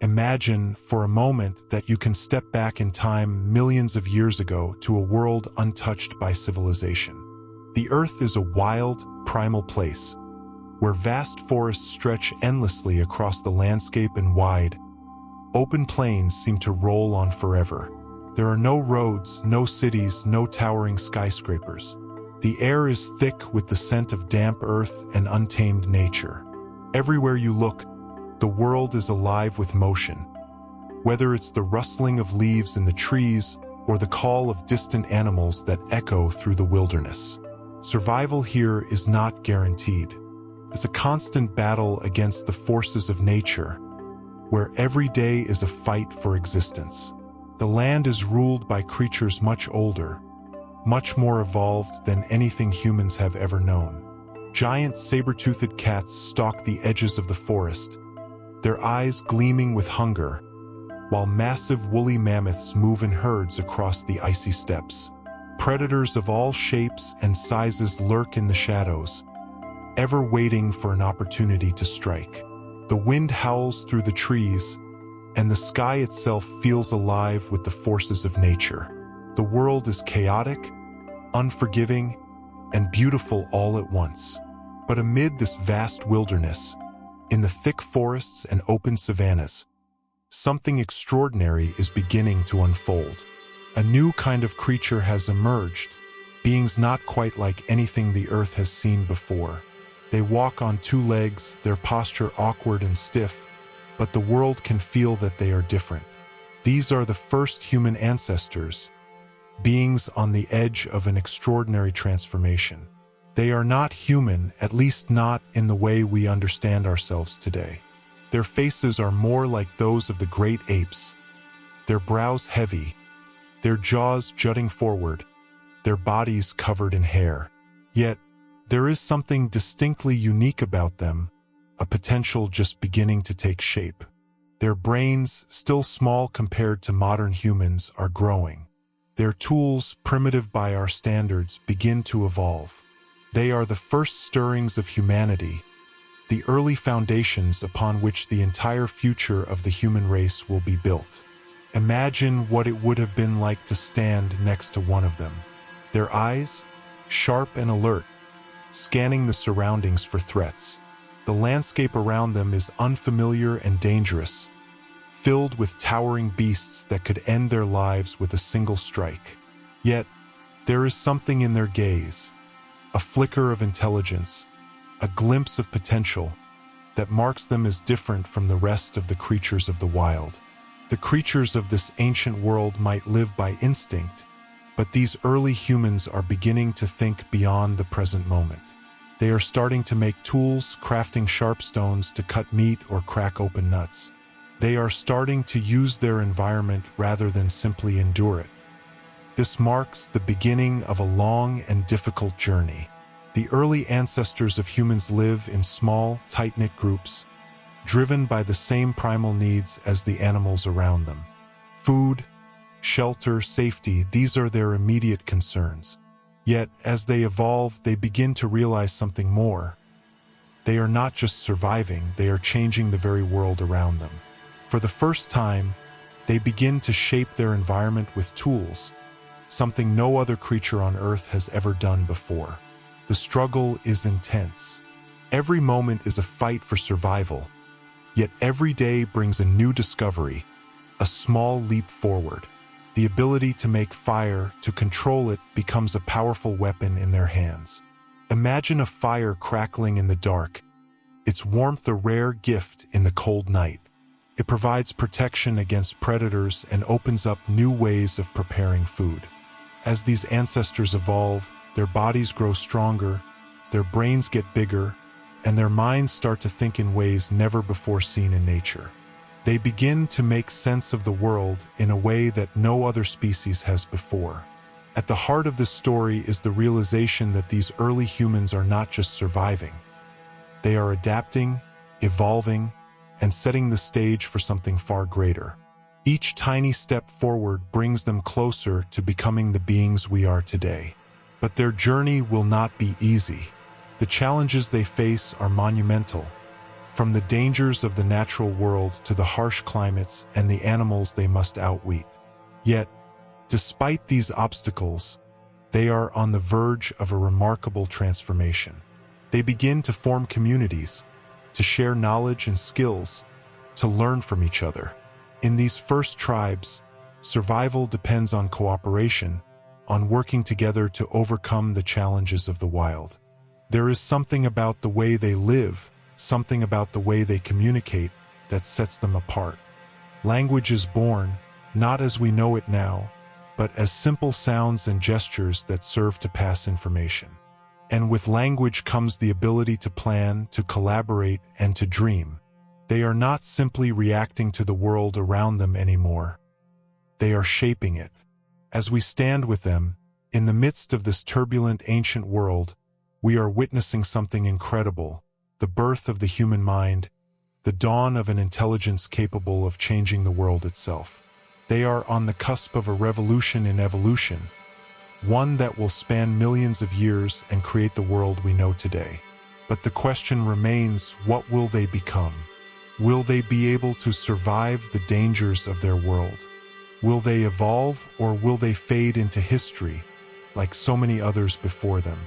Imagine for a moment that you can step back in time millions of years ago to a world untouched by civilization. The Earth is a wild, primal place, where vast forests stretch endlessly across the landscape and wide, open plains seem to roll on forever. There are no roads, no cities, no towering skyscrapers. The air is thick with the scent of damp earth and untamed nature. Everywhere you look, the world is alive with motion. Whether it's the rustling of leaves in the trees or the call of distant animals that echo through the wilderness. Survival here is not guaranteed. It's a constant battle against the forces of nature, where every day is a fight for existence. The land is ruled by creatures much older, much more evolved than anything humans have ever known. Giant saber-toothed cats stalk the edges of the forest, their eyes gleaming with hunger, while massive woolly mammoths move in herds across the icy steppes. Predators of all shapes and sizes lurk in the shadows, ever waiting for an opportunity to strike. The wind howls through the trees, and the sky itself feels alive with the forces of nature. The world is chaotic, unforgiving, and beautiful all at once. But amid this vast wilderness, in the thick forests and open savannas, something extraordinary is beginning to unfold. A new kind of creature has emerged, beings not quite like anything the earth has seen before. They walk on two legs, their posture awkward and stiff, but the world can feel that they are different. These are the first human ancestors, beings on the edge of an extraordinary transformation. They are not human, at least not in the way we understand ourselves today. Their faces are more like those of the great apes, their brows heavy, their jaws jutting forward, their bodies covered in hair. Yet, there is something distinctly unique about them, a potential just beginning to take shape. Their brains, still small compared to modern humans, are growing. Their tools, primitive by our standards, begin to evolve. They are the first stirrings of humanity, the early foundations upon which the entire future of the human race will be built. Imagine what it would have been like to stand next to one of them. Their eyes, sharp and alert, scanning the surroundings for threats. The landscape around them is unfamiliar and dangerous, filled with towering beasts that could end their lives with a single strike. Yet, there is something in their gaze, a flicker of intelligence, a glimpse of potential, that marks them as different from the rest of the creatures of the wild. The creatures of this ancient world might live by instinct, but these early humans are beginning to think beyond the present moment. They are starting to make tools, crafting sharp stones to cut meat or crack open nuts. They are starting to use their environment rather than simply endure it. This marks the beginning of a long and difficult journey. The early ancestors of humans live in small, tight-knit groups, driven by the same primal needs as the animals around them. Food, shelter, safety, these are their immediate concerns. Yet, as they evolve, they begin to realize something more. They are not just surviving, they are changing the very world around them. For the first time, they begin to shape their environment with tools, something no other creature on Earth has ever done before. The struggle is intense. Every moment is a fight for survival, yet every day brings a new discovery, a small leap forward. The ability to make fire, to control it, becomes a powerful weapon in their hands. Imagine a fire crackling in the dark, its warmth a rare gift in the cold night. It provides protection against predators and opens up new ways of preparing food. As these ancestors evolve, their bodies grow stronger, their brains get bigger, and their minds start to think in ways never before seen in nature. They begin to make sense of the world in a way that no other species has before. At the heart of this story is the realization that these early humans are not just surviving. They are adapting, evolving, and setting the stage for something far greater. Each tiny step forward brings them closer to becoming the beings we are today. But their journey will not be easy. The challenges they face are monumental, from the dangers of the natural world to the harsh climates and the animals they must outwit. Yet, despite these obstacles, they are on the verge of a remarkable transformation. They begin to form communities, to share knowledge and skills, to learn from each other. In these first tribes, survival depends on cooperation, on working together to overcome the challenges of the wild. There is something about the way they live, something about the way they communicate, that sets them apart. Language is born, not as we know it now, but as simple sounds and gestures that serve to pass information. And with language comes the ability to plan, to collaborate, and to dream. They are not simply reacting to the world around them anymore. They are shaping it. As we stand with them, in the midst of this turbulent ancient world, we are witnessing something incredible, the birth of the human mind, the dawn of an intelligence capable of changing the world itself. They are on the cusp of a revolution in evolution, one that will span millions of years and create the world we know today. But the question remains, what will they become? Will they be able to survive the dangers of their world? Will they evolve, or will they fade into history, like so many others before them?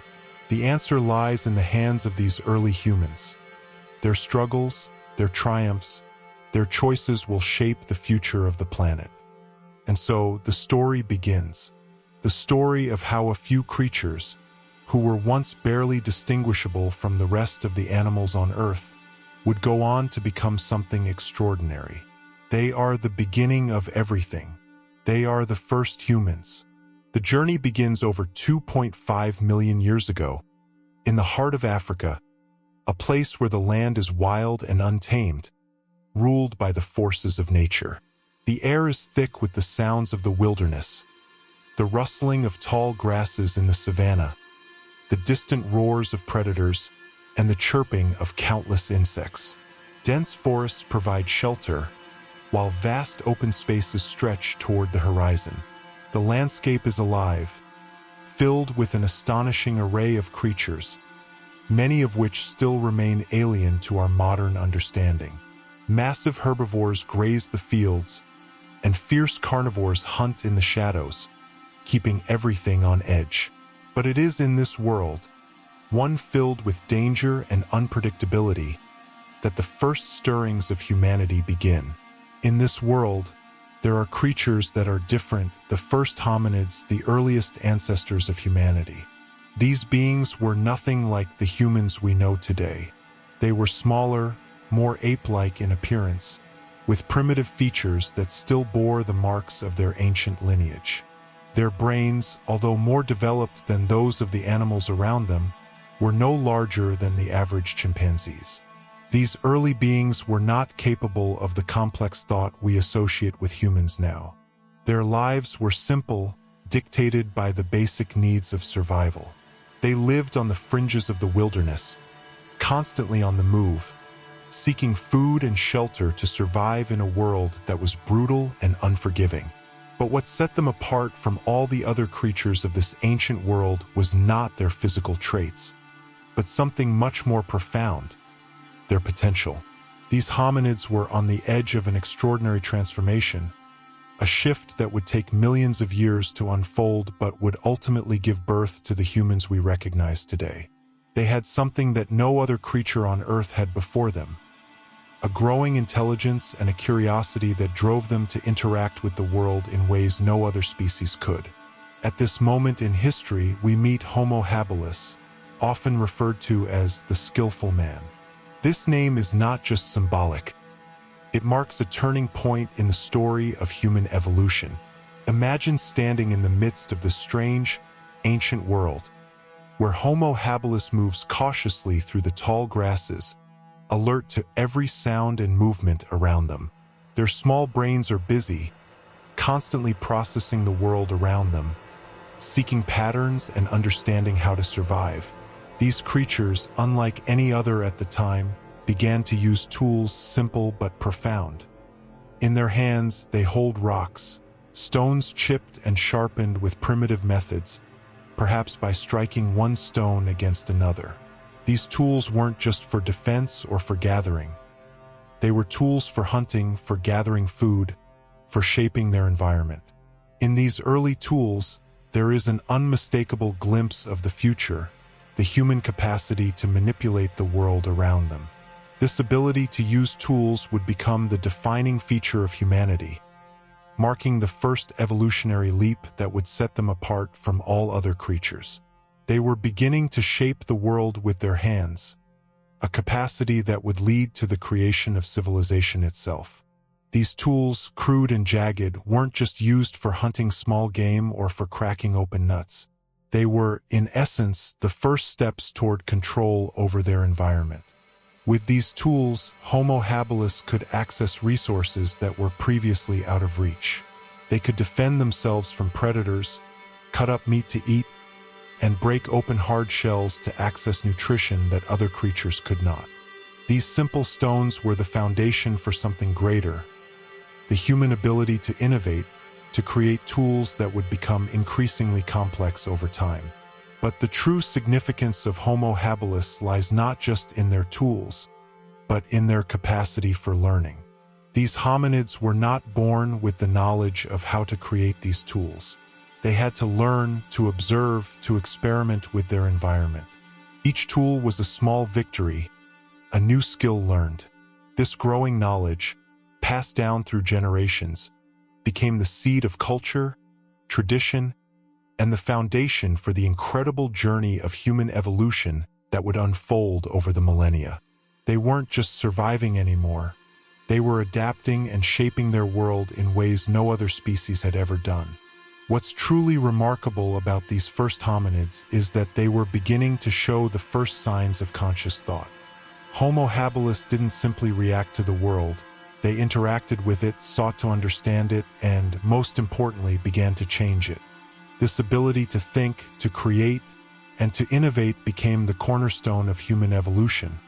The answer lies in the hands of these early humans. Their struggles, their triumphs, their choices will shape the future of the planet. And so the story begins. The story of how a few creatures, who were once barely distinguishable from the rest of the animals on Earth, would go on to become something extraordinary. They are the beginning of everything. They are the first humans. The journey begins over 2.5 million years ago, in the heart of Africa, a place where the land is wild and untamed, ruled by the forces of nature. The air is thick with the sounds of the wilderness, the rustling of tall grasses in the savanna, the distant roars of predators, and the chirping of countless insects. Dense forests provide shelter, while vast open spaces stretch toward the horizon. The landscape is alive, filled with an astonishing array of creatures, many of which still remain alien to our modern understanding. Massive herbivores graze the fields, and fierce carnivores hunt in the shadows, keeping everything on edge. But it is in this world, one filled with danger and unpredictability, that the first stirrings of humanity begin. In this world, there are creatures that are different, the first hominids, the earliest ancestors of humanity. These beings were nothing like the humans we know today. They were smaller, more ape-like in appearance, with primitive features that still bore the marks of their ancient lineage. Their brains, although more developed than those of the animals around them, were no larger than the average chimpanzees. These early beings were not capable of the complex thought we associate with humans now. Their lives were simple, dictated by the basic needs of survival. They lived on the fringes of the wilderness, constantly on the move, seeking food and shelter to survive in a world that was brutal and unforgiving. But what set them apart from all the other creatures of this ancient world was not their physical traits, but something much more profound: their potential. These hominids were on the edge of an extraordinary transformation, a shift that would take millions of years to unfold but would ultimately give birth to the humans we recognize today. They had something that no other creature on Earth had before them: a growing intelligence and a curiosity that drove them to interact with the world in ways no other species could. At this moment in history, we meet Homo habilis, often referred to as the skillful man. This name is not just symbolic. It marks a turning point in the story of human evolution. Imagine standing in the midst of this strange, ancient world, where Homo habilis moves cautiously through the tall grasses, alert to every sound and movement around them. Their small brains are busy, constantly processing the world around them, seeking patterns and understanding how to survive. These creatures, unlike any other at the time, began to use tools simple but profound. In their hands, they hold rocks, stones chipped and sharpened with primitive methods, perhaps by striking one stone against another. These tools weren't just for defense or for gathering. They were tools for hunting, for gathering food, for shaping their environment. In these early tools, there is an unmistakable glimpse of the future, the human capacity to manipulate the world around them. This ability to use tools would become the defining feature of humanity, marking the first evolutionary leap that would set them apart from all other creatures. They were beginning to shape the world with their hands, a capacity that would lead to the creation of civilization itself. These tools, crude and jagged, weren't just used for hunting small game or for cracking open nuts. They were, in essence, the first steps toward control over their environment. With these tools, Homo habilis could access resources that were previously out of reach. They could defend themselves from predators, cut up meat to eat, and break open hard shells to access nutrition that other creatures could not. These simple stones were the foundation for something greater, the human ability to innovate, to create tools that would become increasingly complex over time. But the true significance of Homo habilis lies not just in their tools, but in their capacity for learning. These hominids were not born with the knowledge of how to create these tools. They had to learn, to observe, to experiment with their environment. Each tool was a small victory, a new skill learned. This growing knowledge, passed down through generations, became the seed of culture, tradition, and the foundation for the incredible journey of human evolution that would unfold over the millennia. They weren't just surviving anymore. They were adapting and shaping their world in ways no other species had ever done. What's truly remarkable about these first hominids is that they were beginning to show the first signs of conscious thought. Homo habilis didn't simply react to the world. They interacted with it, sought to understand it, and, most importantly, began to change it. This ability to think, to create, and to innovate became the cornerstone of human evolution,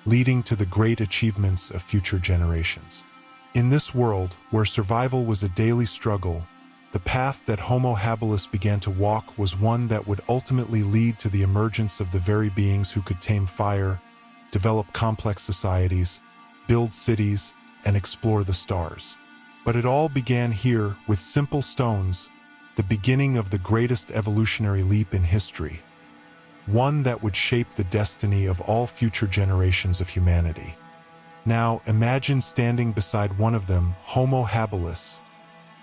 leading to the great achievements of future generations. In this world, where survival was a daily struggle, the path that Homo habilis began to walk was one that would ultimately lead to the emergence of the very beings who could tame fire, develop complex societies, build cities, and explore the stars. But it all began here with simple stones, the beginning of the greatest evolutionary leap in history, one that would shape the destiny of all future generations of humanity. Now, imagine standing beside one of them, Homo habilis,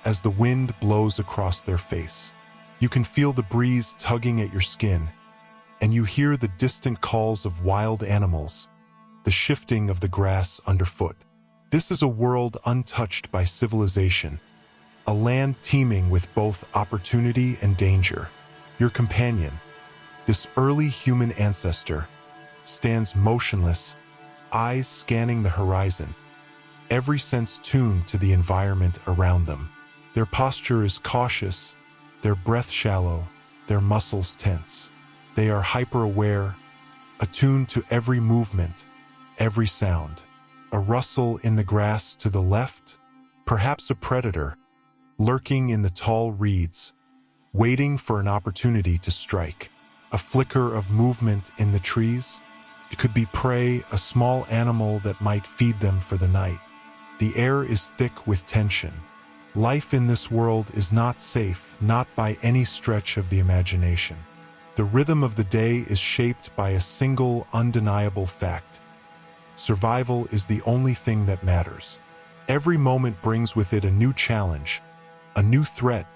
as the wind blows across their face. You can feel the breeze tugging at your skin, and you hear the distant calls of wild animals, the shifting of the grass underfoot. This is a world untouched by civilization, a land teeming with both opportunity and danger. Your companion, this early human ancestor, stands motionless, eyes scanning the horizon, every sense tuned to the environment around them. Their posture is cautious, their breath shallow, their muscles tense. They are hyper-aware, attuned to every movement, every sound. A rustle in the grass to the left, perhaps a predator, lurking in the tall reeds, waiting for an opportunity to strike. A flicker of movement in the trees. It could be prey, a small animal that might feed them for the night. The air is thick with tension. Life in this world is not safe, not by any stretch of the imagination. The rhythm of the day is shaped by a single, undeniable fact. Survival is the only thing that matters. Every moment brings with it a new challenge, a new threat,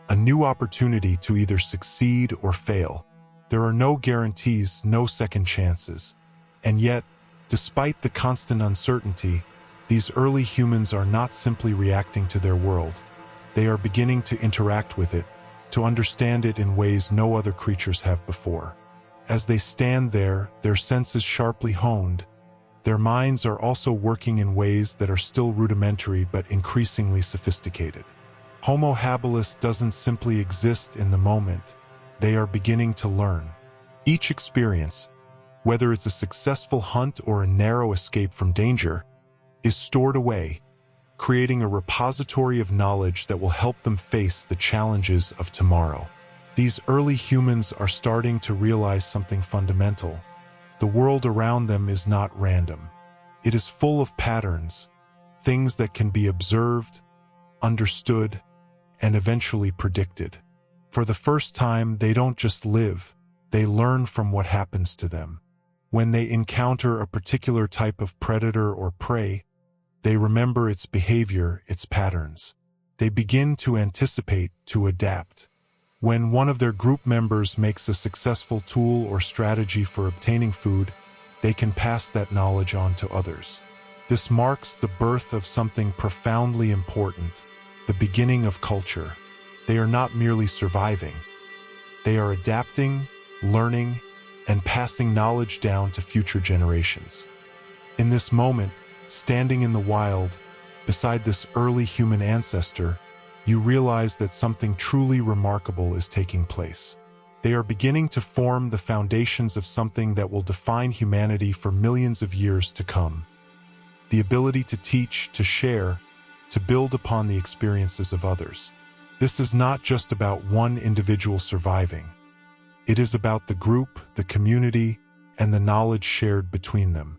a new opportunity to either succeed or fail. There are no guarantees, no second chances. And yet, despite the constant uncertainty, these early humans are not simply reacting to their world. They are beginning to interact with it, to understand it in ways no other creatures have before. As they stand there, their senses sharply honed, their minds are also working in ways that are still rudimentary but increasingly sophisticated. Homo habilis doesn't simply exist in the moment. They are beginning to learn. Each experience, whether it's a successful hunt or a narrow escape from danger, is stored away, creating a repository of knowledge that will help them face the challenges of tomorrow. These early humans are starting to realize something fundamental. The world around them is not random. It is full of patterns, things that can be observed, understood, and eventually predicted. For the first time, they don't just live, they learn from what happens to them. When they encounter a particular type of predator or prey, they remember its behavior, its patterns. They begin to anticipate, to adapt. When one of their group members makes a successful tool or strategy for obtaining food, they can pass that knowledge on to others. This marks the birth of something profoundly important, the beginning of culture. They are not merely surviving. They are adapting, learning, and passing knowledge down to future generations. In this moment, standing in the wild, beside this early human ancestor, you realize that something truly remarkable is taking place. They are beginning to form the foundations of something that will define humanity for millions of years to come. The ability to teach, to share, to build upon the experiences of others. This is not just about one individual surviving. It is about the group, the community, and the knowledge shared between them.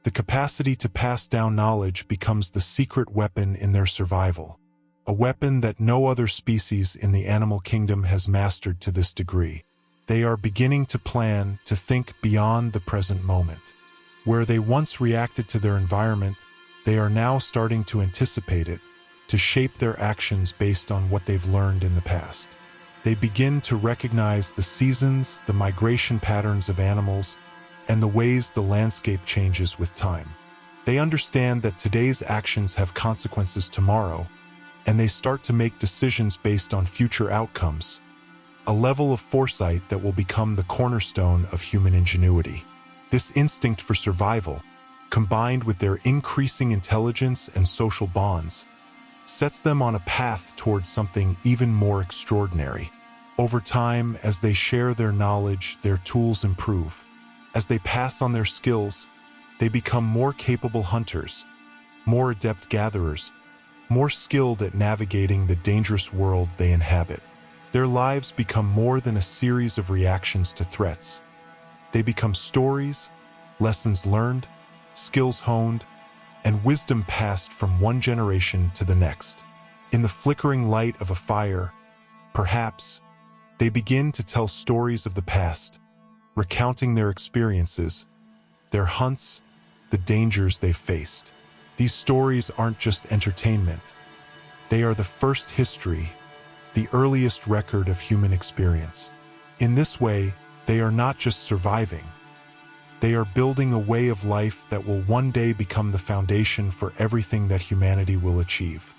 The capacity to pass down knowledge becomes the secret weapon in their survival, a weapon that no other species in the animal kingdom has mastered to this degree. They are beginning to plan, to think beyond the present moment. Where they once reacted to their environment, they are now starting to anticipate it, to shape their actions based on what they've learned in the past. They begin to recognize the seasons, the migration patterns of animals, and the ways the landscape changes with time. They understand that today's actions have consequences tomorrow, and they start to make decisions based on future outcomes, a level of foresight that will become the cornerstone of human ingenuity. This instinct for survival, combined with their increasing intelligence and social bonds, sets them on a path towards something even more extraordinary. Over time, as they share their knowledge, their tools improve. As they pass on their skills, they become more capable hunters, more adept gatherers, more skilled at navigating the dangerous world they inhabit. Their lives become more than a series of reactions to threats. They become stories, lessons learned, skills honed, and wisdom passed from one generation to the next. In the flickering light of a fire, perhaps, they begin to tell stories of the past, recounting their experiences, their hunts, the dangers they've faced. These stories aren't just entertainment. They are the first history, the earliest record of human experience. In this way, they are not just surviving. They are building a way of life that will one day become the foundation for everything that humanity will achieve.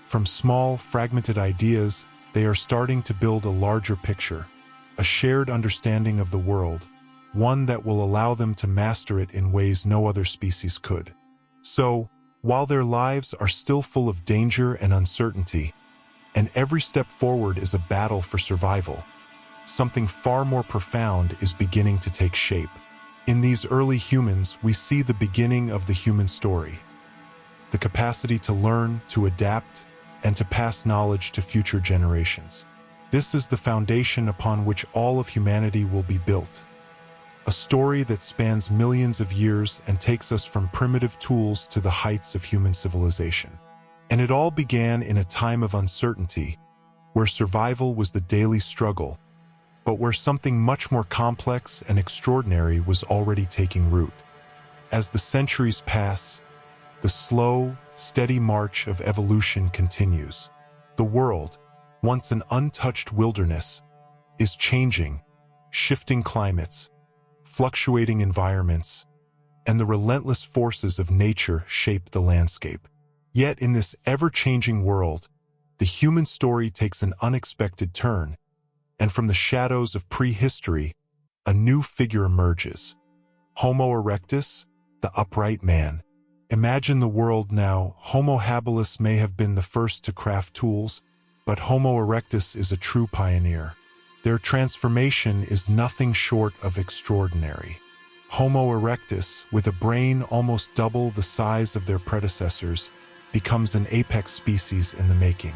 From small, fragmented ideas, they are starting to build a larger picture, a shared understanding of the world, one that will allow them to master it in ways no other species could. So, while their lives are still full of danger and uncertainty, and every step forward is a battle for survival, something far more profound is beginning to take shape. In these early humans, we see the beginning of the human story, the capacity to learn, to adapt, and to pass knowledge to future generations. This is the foundation upon which all of humanity will be built. A story that spans millions of years and takes us from primitive tools to the heights of human civilization. And it all began in a time of uncertainty, where survival was the daily struggle, but where something much more complex and extraordinary was already taking root. As the centuries pass, the slow, steady march of evolution continues. The world, once an untouched wilderness, is changing, shifting climates, fluctuating environments, and the relentless forces of nature shape the landscape. Yet in this ever-changing world, the human story takes an unexpected turn, and from the shadows of prehistory, a new figure emerges. Homo erectus, the upright man. Imagine the world now. Homo habilis may have been the first to craft tools, but Homo erectus is a true pioneer. Their transformation is nothing short of extraordinary. Homo erectus, with a brain almost double the size of their predecessors, becomes an apex species in the making.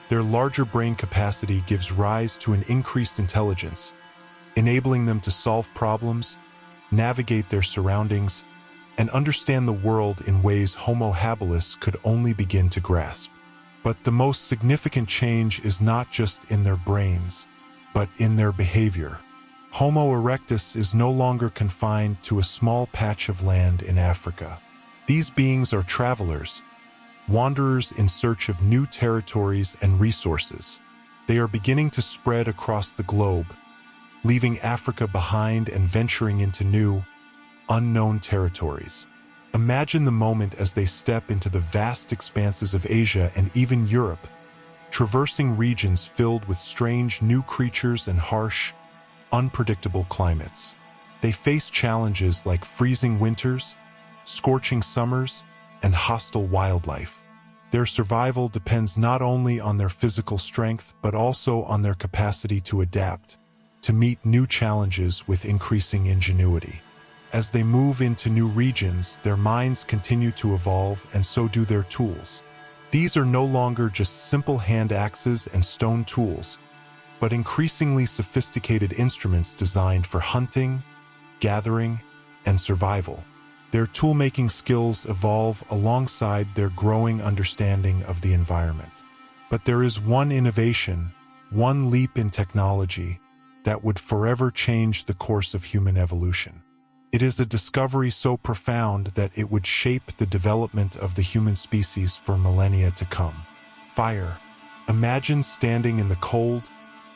Their larger brain capacity gives rise to an increased intelligence, enabling them to solve problems, navigate their surroundings, and understand the world in ways Homo habilis could only begin to grasp. But the most significant change is not just in their brains, but in their behavior. Homo erectus is no longer confined to a small patch of land in Africa. These beings are travelers, wanderers in search of new territories and resources. They are beginning to spread across the globe, leaving Africa behind and venturing into new, unknown territories. Imagine the moment as they step into the vast expanses of Asia and even Europe, traversing regions filled with strange new creatures and harsh, unpredictable climates. They face challenges like freezing winters, scorching summers, and hostile wildlife. Their survival depends not only on their physical strength, but also on their capacity to adapt, to meet new challenges with increasing ingenuity. As they move into new regions, their minds continue to evolve, and so do their tools. These are no longer just simple hand axes and stone tools, but increasingly sophisticated instruments designed for hunting, gathering, and survival. Their tool-making skills evolve alongside their growing understanding of the environment. But there is one innovation, one leap in technology, that would forever change the course of human evolution. It is a discovery so profound that it would shape the development of the human species for millennia to come. Fire. Imagine standing in the cold,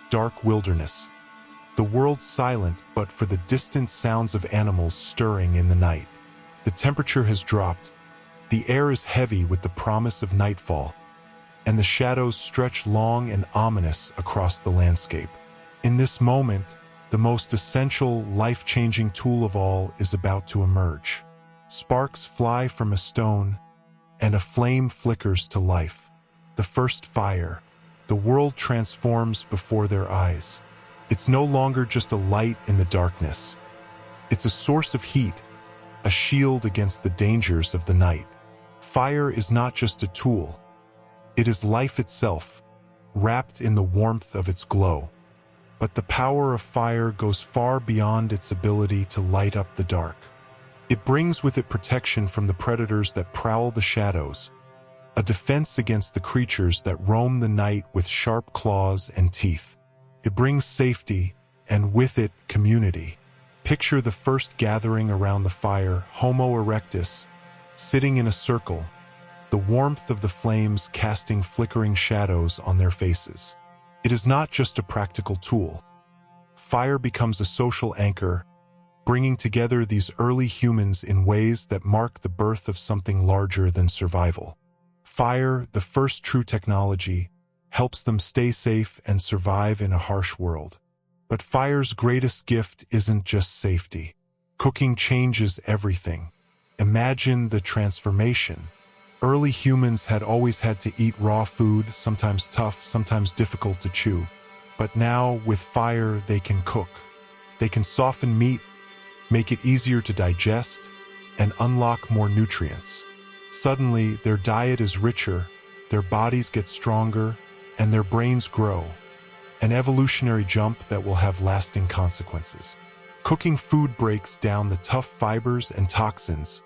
dark wilderness. The world silent but for the distant sounds of animals stirring in the night. The temperature has dropped, the air is heavy with the promise of nightfall, and the shadows stretch long and ominous across the landscape. In this moment, the most essential, life-changing tool of all is about to emerge. Sparks fly from a stone, and a flame flickers to life. The first fire. The world transforms before their eyes. It's no longer just a light in the darkness. It's a source of heat, a shield against the dangers of the night. Fire is not just a tool. It is life itself, wrapped in the warmth of its glow. But the power of fire goes far beyond its ability to light up the dark. It brings with it protection from the predators that prowl the shadows, a defense against the creatures that roam the night with sharp claws and teeth. It brings safety, and with it, community. Picture the first gathering around the fire, Homo erectus, sitting in a circle, the warmth of the flames casting flickering shadows on their faces. It is not just a practical tool. Fire becomes a social anchor, bringing together these early humans in ways that mark the birth of something larger than survival. Fire, the first true technology, helps them stay safe and survive in a harsh world. But fire's greatest gift isn't just safety. Cooking changes everything. Imagine the transformation. Early humans had always had to eat raw food, sometimes tough, sometimes difficult to chew. But now, with fire, they can cook. They can soften meat, make it easier to digest, and unlock more nutrients. Suddenly, their diet is richer, their bodies get stronger, and their brains grow. An evolutionary jump that will have lasting consequences. Cooking food breaks down the tough fibers and toxins,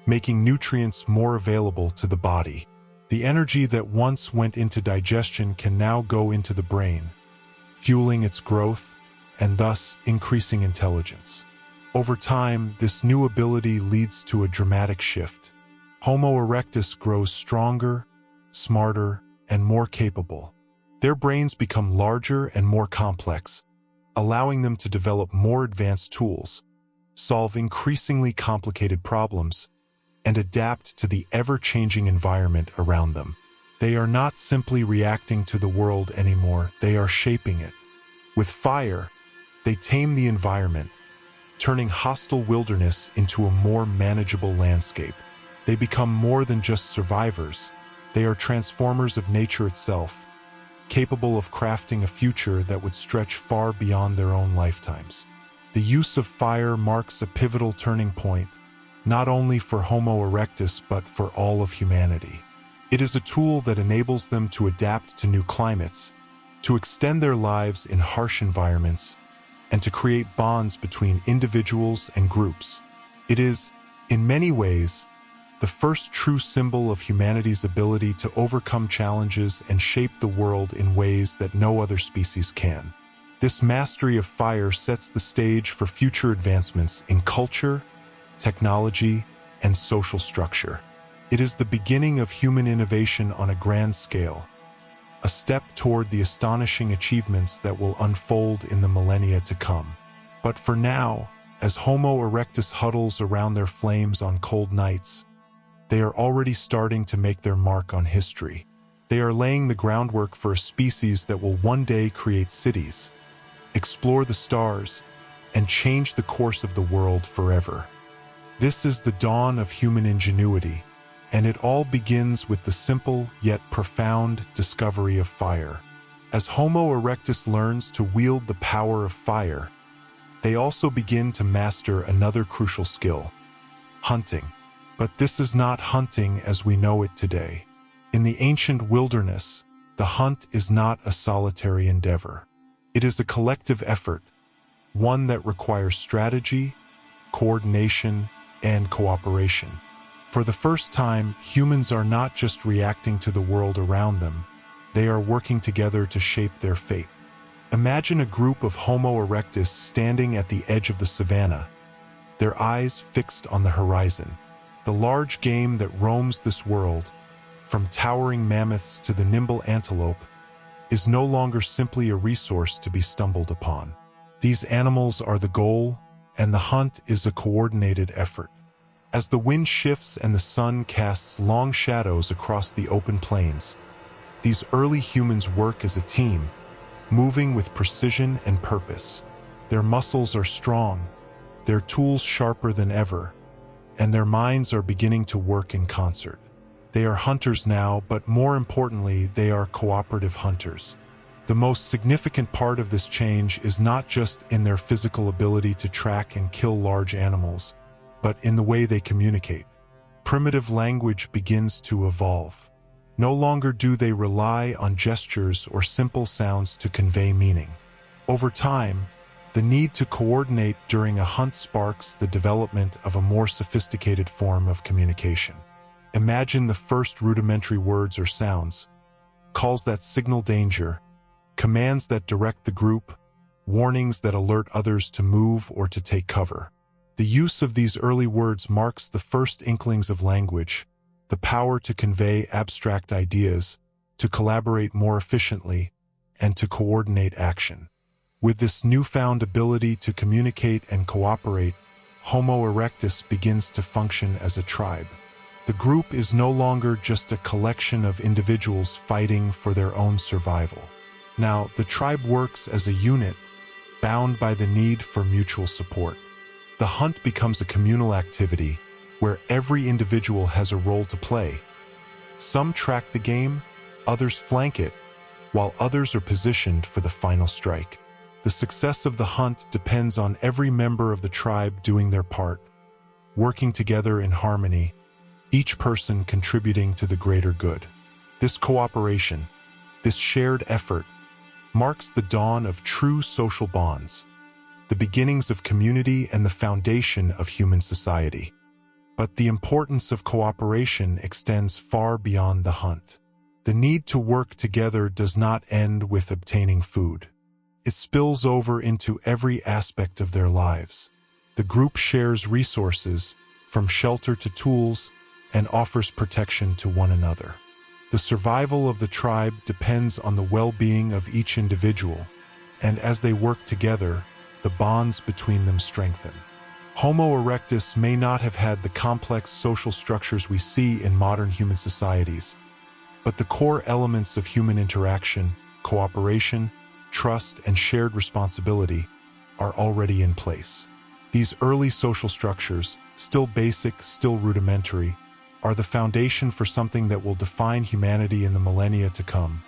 making nutrients more available to the body. The energy that once went into digestion can now go into the brain, fueling its growth and thus increasing intelligence. Over time, this new ability leads to a dramatic shift. Homo erectus grows stronger, smarter, and more capable. Their brains become larger and more complex, allowing them to develop more advanced tools, solve increasingly complicated problems, and adapt to the ever-changing environment around them. They are not simply reacting to the world anymore, they are shaping it. With fire, they tame the environment, turning hostile wilderness into a more manageable landscape. They become more than just survivors. They are transformers of nature itself, capable of crafting a future that would stretch far beyond their own lifetimes. The use of fire marks a pivotal turning point, not only for Homo erectus but for all of humanity. It is a tool that enables them to adapt to new climates, to extend their lives in harsh environments, and to create bonds between individuals and groups. It is, In many ways, the first true symbol of humanity's ability to overcome challenges and shape the world in ways that no other species can. This mastery of fire sets the stage for future advancements in culture, technology, and social structure. It is the beginning of human innovation on a grand scale, a step toward the astonishing achievements that will unfold in the millennia to come. But for now, as Homo erectus huddles around their flames on cold nights, they are already starting to make their mark on history. They are laying the groundwork for a species that will one day create cities, explore the stars, and change the course of the world forever. This is the dawn of human ingenuity, and it all begins with the simple yet profound discovery of fire. As Homo erectus learns to wield the power of fire, they also begin to master another crucial skill: hunting. But this is not hunting as we know it today. In the ancient wilderness, the hunt is not a solitary endeavor. It is a collective effort, one that requires strategy, coordination, and cooperation. For the first time, humans are not just reacting to the world around them, they are working together to shape their fate. Imagine a group of Homo erectus standing at the edge of the savannah, their eyes fixed on the horizon. The large game that roams this world, from towering mammoths to the nimble antelope, is no longer simply a resource to be stumbled upon. These animals are the goal, and the hunt is a coordinated effort. As the wind shifts and the sun casts long shadows across the open plains, these early humans work as a team, moving with precision and purpose. Their muscles are strong, their tools sharper than ever, and their minds are beginning to work in concert. They are hunters now, but more importantly, they are cooperative hunters. The most significant part of this change is not just in their physical ability to track and kill large animals, but in the way they communicate. Primitive language begins to evolve. No longer do they rely on gestures or simple sounds to convey meaning. Over time, the need to coordinate during a hunt sparks the development of a more sophisticated form of communication. Imagine the first rudimentary words or sounds, calls that signal danger, commands that direct the group, warnings that alert others to move or to take cover. The use of these early words marks the first inklings of language, the power to convey abstract ideas, to collaborate more efficiently, and to coordinate action. With this newfound ability to communicate and cooperate, Homo erectus begins to function as a tribe. The group is no longer just a collection of individuals fighting for their own survival. Now, the tribe works as a unit, bound by the need for mutual support. The hunt becomes a communal activity where every individual has a role to play. Some track the game, others flank it, while others are positioned for the final strike. The success of the hunt depends on every member of the tribe doing their part, working together in harmony, each person contributing to the greater good. This cooperation, this shared effort, marks the dawn of true social bonds, the beginnings of community and the foundation of human society. But the importance of cooperation extends far beyond the hunt. The need to work together does not end with obtaining food. It spills over into every aspect of their lives. The group shares resources, from shelter to tools, and offers protection to one another. The survival of the tribe depends on the well-being of each individual, and as they work together, the bonds between them strengthen. Homo erectus may not have had the complex social structures we see in modern human societies, but the core elements of human interaction, cooperation, trust, and shared responsibility are already in place. These early social structures, still basic, still rudimentary, are the foundation for something that will define humanity in the millennia to come.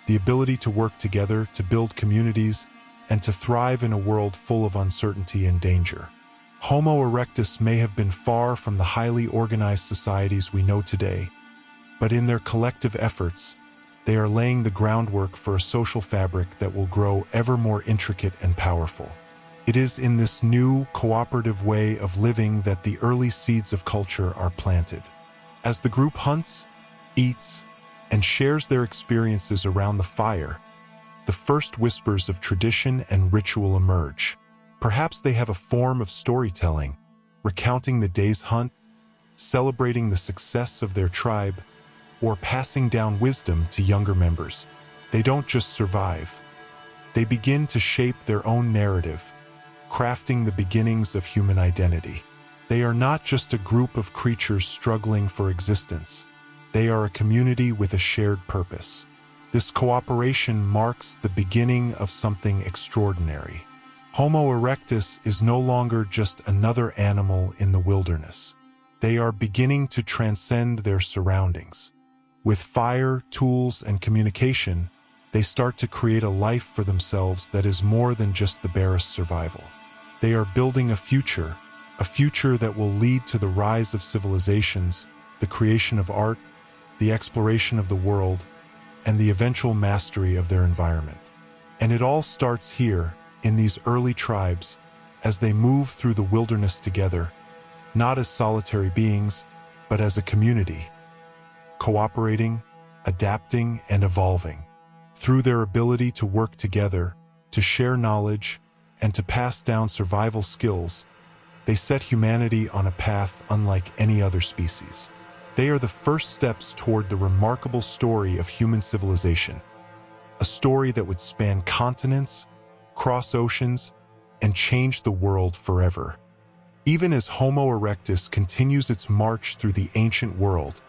The ability to work together, to build communities, and to thrive in a world full of uncertainty and danger. Homo erectus may have been far from the highly organized societies we know today, but in their collective efforts, they are laying the groundwork for a social fabric that will grow ever more intricate and powerful. It is in this new, cooperative way of living that the early seeds of culture are planted. As the group hunts, eats, and shares their experiences around the fire, the first whispers of tradition and ritual emerge. Perhaps they have a form of storytelling, recounting the day's hunt, celebrating the success of their tribe, or passing down wisdom to younger members. They don't just survive. They begin to shape their own narrative, crafting the beginnings of human identity. They are not just a group of creatures struggling for existence. They are a community with a shared purpose. This cooperation marks the beginning of something extraordinary. Homo erectus is no longer just another animal in the wilderness. They are beginning to transcend their surroundings. With fire, tools, and communication, they start to create a life for themselves that is more than just the barest survival. They are building a future that will lead to the rise of civilizations, the creation of art, the exploration of the world, and the eventual mastery of their environment. And it all starts here, in these early tribes, as they move through the wilderness together, not as solitary beings, but as a community, cooperating, adapting, and evolving. Through their ability to work together, to share knowledge, and to pass down survival skills, they set humanity on a path unlike any other species. They are the first steps toward the remarkable story of human civilization, a story that would span continents, cross oceans, and change the world forever. Even as Homo erectus continues its march through the ancient world,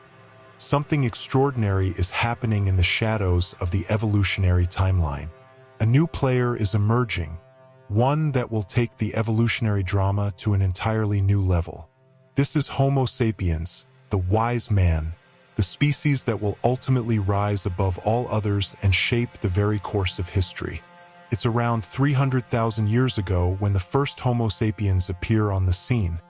something extraordinary is happening in the shadows of the evolutionary timeline. A new player is emerging, one that will take the evolutionary drama to an entirely new level. This is Homo sapiens, the wise man, the species that will ultimately rise above all others and shape the very course of history. It's around 300,000 years ago when the first Homo sapiens appear on the scene,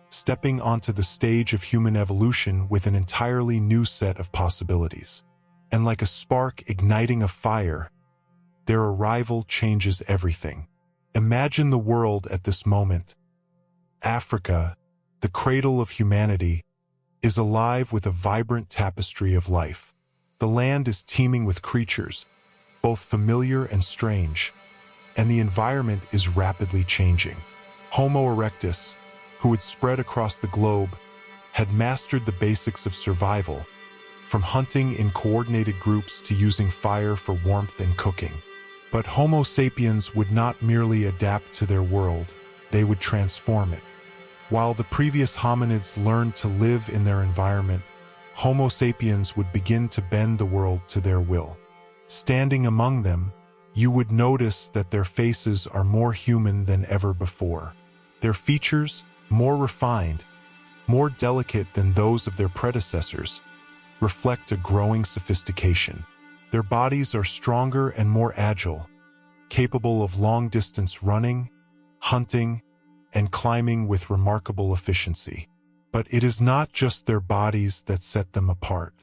stepping onto the stage of human evolution with an entirely new set of possibilities. And like a spark igniting a fire, their arrival changes everything. Imagine the world at this moment. Africa, the cradle of humanity, is alive with a vibrant tapestry of life. The land is teeming with creatures, both familiar and strange, and the environment is rapidly changing. Homo erectus, who had spread across the globe, had mastered the basics of survival, from hunting in coordinated groups to using fire for warmth and cooking. But Homo sapiens would not merely adapt to their world, they would transform it. While the previous hominids learned to live in their environment, Homo sapiens would begin to bend the world to their will. Standing among them, you would notice that their faces are more human than ever before. Their features, more refined, more delicate than those of their predecessors, reflect a growing sophistication. Their bodies are stronger and more agile, capable of long-distance running, hunting, and climbing with remarkable efficiency. But it is not just their bodies that set them apart.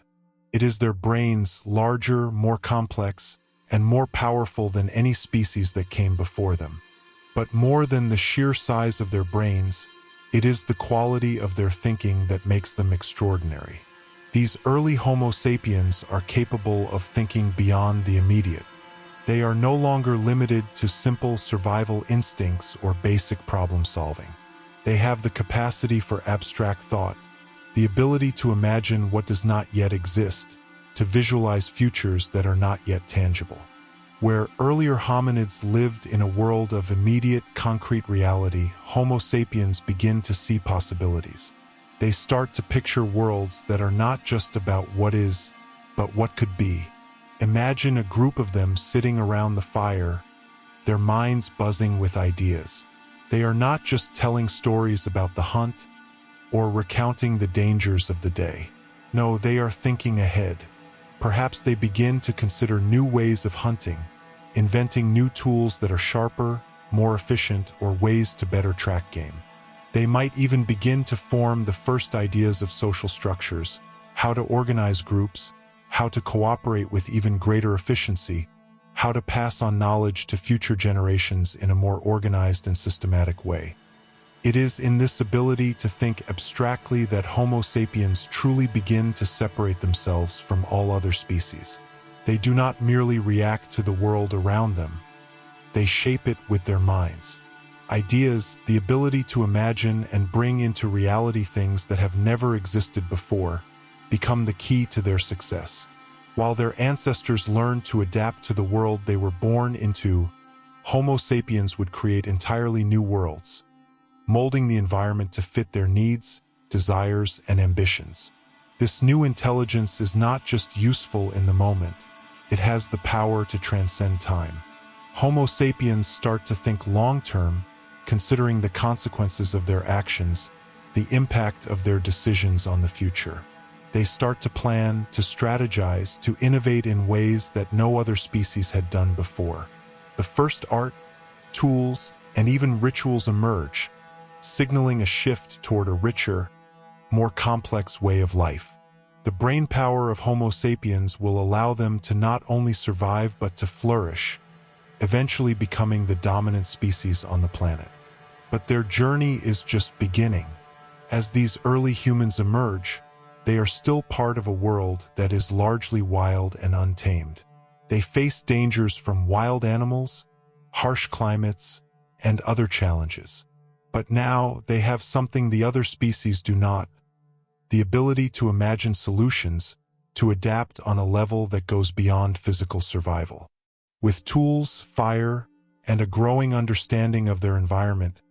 It is their brains, larger, more complex, and more powerful than any species that came before them. But more than the sheer size of their brains, it is the quality of their thinking that makes them extraordinary. These early Homo sapiens are capable of thinking beyond the immediate. They are no longer limited to simple survival instincts or basic problem solving. They have the capacity for abstract thought, the ability to imagine what does not yet exist, to visualize futures that are not yet tangible. Where earlier hominids lived in a world of immediate, concrete reality, Homo sapiens begin to see possibilities. They start to picture worlds that are not just about what is, but what could be. Imagine a group of them sitting around the fire, their minds buzzing with ideas. They are not just telling stories about the hunt or recounting the dangers of the day. No, they are thinking ahead. Perhaps they begin to consider new ways of hunting, inventing new tools that are sharper, more efficient, or ways to better track game. They might even begin to form the first ideas of social structures, how to organize groups, how to cooperate with even greater efficiency, how to pass on knowledge to future generations in a more organized and systematic way. It is in this ability to think abstractly that Homo sapiens truly begin to separate themselves from all other species. They do not merely react to the world around them, they shape it with their minds. Ideas, the ability to imagine and bring into reality things that have never existed before, become the key to their success. While their ancestors learned to adapt to the world they were born into, Homo sapiens would create entirely new worlds, molding the environment to fit their needs, desires, and ambitions. This new intelligence is not just useful in the moment, it has the power to transcend time. Homo sapiens start to think long-term, considering the consequences of their actions, the impact of their decisions on the future. They start to plan, to strategize, to innovate in ways that no other species had done before. The first art, tools, and even rituals emerge, signaling a shift toward a richer, more complex way of life. The brainpower of Homo sapiens will allow them to not only survive but to flourish, eventually becoming the dominant species on the planet. But their journey is just beginning. As these early humans emerge, they are still part of a world that is largely wild and untamed. They face dangers from wild animals, harsh climates, and other challenges. But now they have something the other species do not: the ability to imagine solutions, to adapt on a level that goes beyond physical survival. With tools, fire, and a growing understanding of their environment,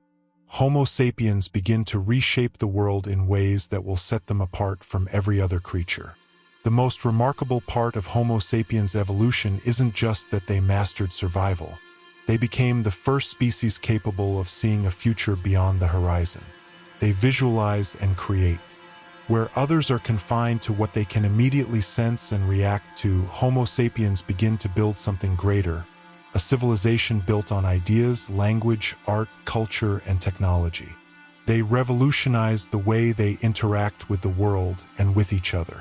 Homo sapiens begin to reshape the world in ways that will set them apart from every other creature. The most remarkable part of Homo sapiens' evolution isn't just that they mastered survival. They became the first species capable of seeing a future beyond the horizon. They visualize and create. Where others are confined to what they can immediately sense and react to, Homo sapiens begin to build something greater, a civilization built on ideas, language, art, culture, and technology. They revolutionize the way they interact with the world and with each other.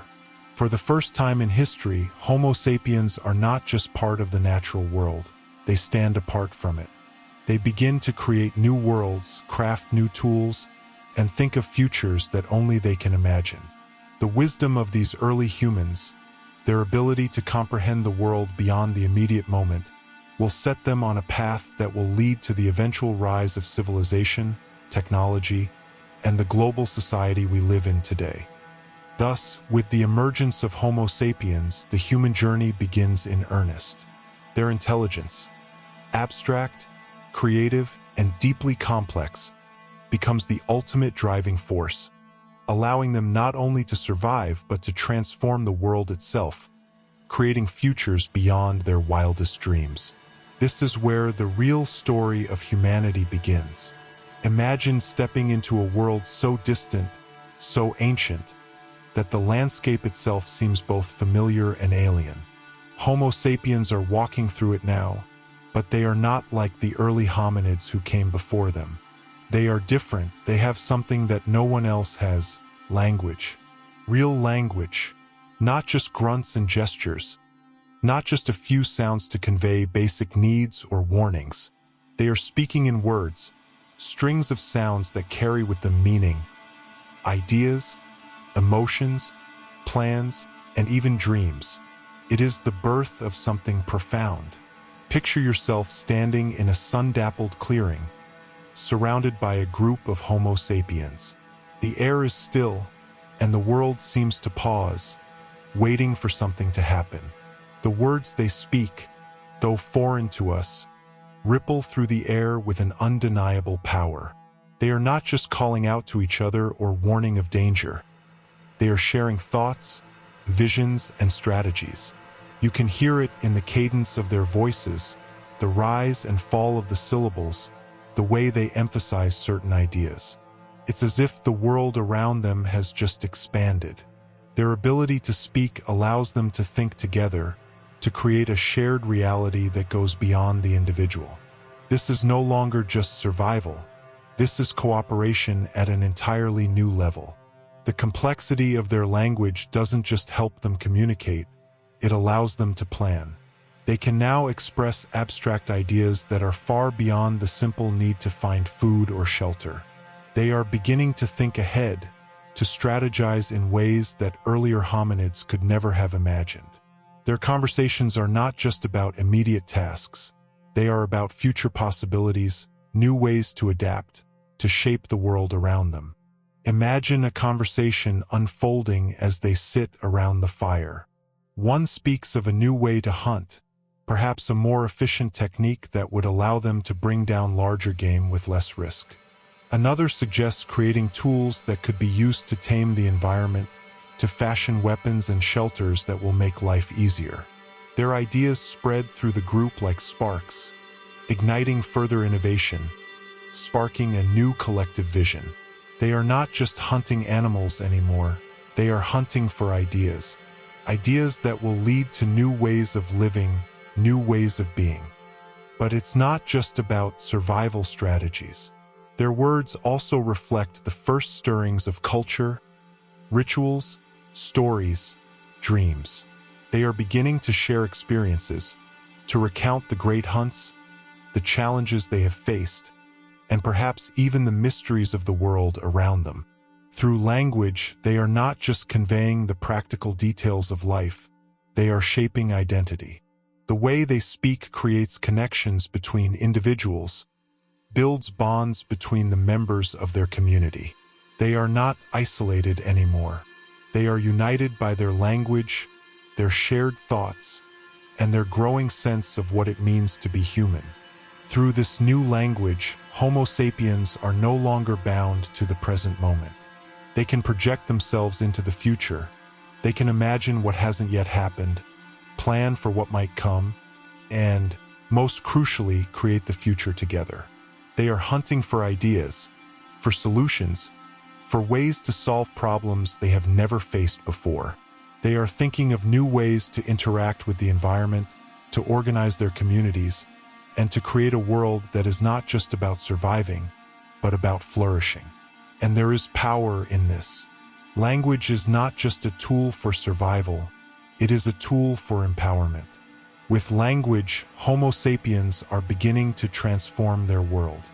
For the first time in history, Homo sapiens are not just part of the natural world, they stand apart from it. They begin to create new worlds, craft new tools, and think of futures that only they can imagine. The wisdom of these early humans, their ability to comprehend the world beyond the immediate moment, will set them on a path that will lead to the eventual rise of civilization, technology, and the global society we live in today. Thus, with the emergence of Homo sapiens, the human journey begins in earnest. Their intelligence, abstract, creative, and deeply complex, becomes the ultimate driving force, allowing them not only to survive but to transform the world itself, creating futures beyond their wildest dreams. This is where the real story of humanity begins. Imagine stepping into a world so distant, so ancient, that the landscape itself seems both familiar and alien. Homo sapiens are walking through it now, but they are not like the early hominids who came before them. They are different. They have something that no one else has: language. Real language. Not just grunts and gestures. Not just a few sounds to convey basic needs or warnings. They are speaking in words, strings of sounds that carry with them meaning, ideas, emotions, plans, and even dreams. It is the birth of something profound. Picture yourself standing in a sun-dappled clearing, surrounded by a group of Homo sapiens. The air is still, and the world seems to pause, waiting for something to happen. The words they speak, though foreign to us, ripple through the air with an undeniable power. They are not just calling out to each other or warning of danger. They are sharing thoughts, visions, and strategies. You can hear it in the cadence of their voices, the rise and fall of the syllables, the way they emphasize certain ideas. It's as if the world around them has just expanded. Their ability to speak allows them to think together, to create a shared reality that goes beyond the individual. This is no longer just survival. This is cooperation at an entirely new level. The complexity of their language doesn't just help them communicate, it allows them to plan. They can now express abstract ideas that are far beyond the simple need to find food or shelter. They are beginning to think ahead, to strategize in ways that earlier hominids could never have imagined. Their conversations are not just about immediate tasks. They are about future possibilities, new ways to adapt, to shape the world around them. Imagine a conversation unfolding as they sit around the fire. One speaks of a new way to hunt, perhaps a more efficient technique that would allow them to bring down larger game with less risk. Another suggests creating tools that could be used to tame the environment, to fashion weapons and shelters that will make life easier. Their ideas spread through the group like sparks, igniting further innovation, sparking a new collective vision. They are not just hunting animals anymore, they are hunting for ideas. Ideas that will lead to new ways of living, new ways of being. But it's not just about survival strategies. Their words also reflect the first stirrings of culture, rituals, stories, dreams. They are beginning to share experiences, to recount the great hunts, the challenges they have faced, and perhaps even the mysteries of the world around them. Through language, they are not just conveying the practical details of life, they are shaping identity. The way they speak creates connections between individuals, builds bonds between the members of their community. They are not isolated anymore. They are united by their language, their shared thoughts, and their growing sense of what it means to be human. Through this new language, Homo sapiens are no longer bound to the present moment. They can project themselves into the future. They can imagine what hasn't yet happened, plan for what might come, and, most crucially, create the future together. They are hunting for ideas, for solutions, for ways to solve problems they have never faced before. They are thinking of new ways to interact with the environment, to organize their communities, and to create a world that is not just about surviving, but about flourishing. And there is power in this. Language is not just a tool for survival, it is a tool for empowerment. With language, Homo sapiens are beginning to transform their world.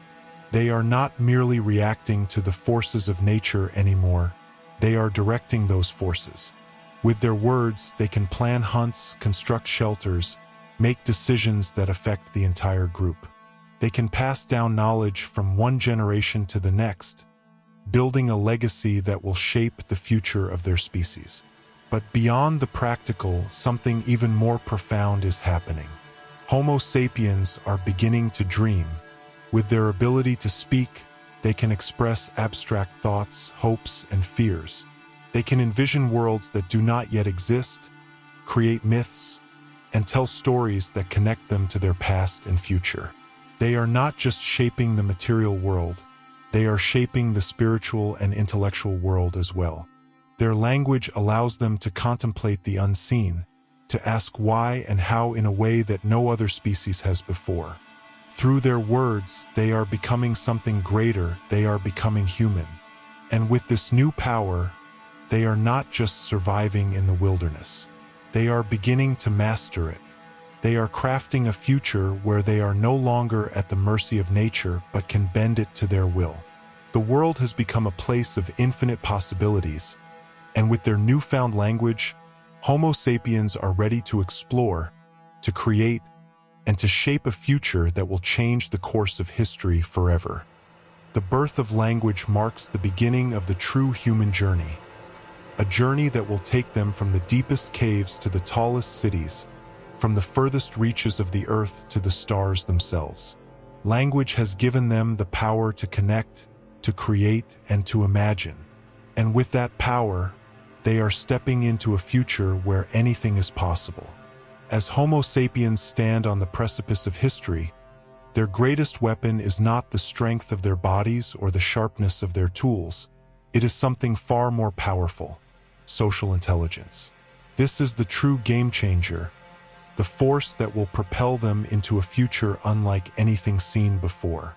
They are not merely reacting to the forces of nature anymore, they are directing those forces. With their words, they can plan hunts, construct shelters, make decisions that affect the entire group. They can pass down knowledge from one generation to the next, building a legacy that will shape the future of their species. But beyond the practical, something even more profound is happening. Homo sapiens are beginning to dream. With their ability to speak, they can express abstract thoughts, hopes, and fears. They can envision worlds that do not yet exist, create myths, and tell stories that connect them to their past and future. They are not just shaping the material world, they are shaping the spiritual and intellectual world as well. Their language allows them to contemplate the unseen, to ask why and how in a way that no other species has before. Through their words, they are becoming something greater, they are becoming human. And with this new power, they are not just surviving in the wilderness. They are beginning to master it. They are crafting a future where they are no longer at the mercy of nature but can bend it to their will. The world has become a place of infinite possibilities, and with their newfound language, Homo sapiens are ready to explore, to create, and to shape a future that will change the course of history forever. The birth of language marks the beginning of the true human journey, a journey that will take them from the deepest caves to the tallest cities, from the furthest reaches of the earth to the stars themselves. Language has given them the power to connect, to create, and to imagine. And with that power, they are stepping into a future where anything is possible. As Homo sapiens stand on the precipice of history, their greatest weapon is not the strength of their bodies or the sharpness of their tools. It is something far more powerful: social intelligence. This is the true game changer, the force that will propel them into a future unlike anything seen before.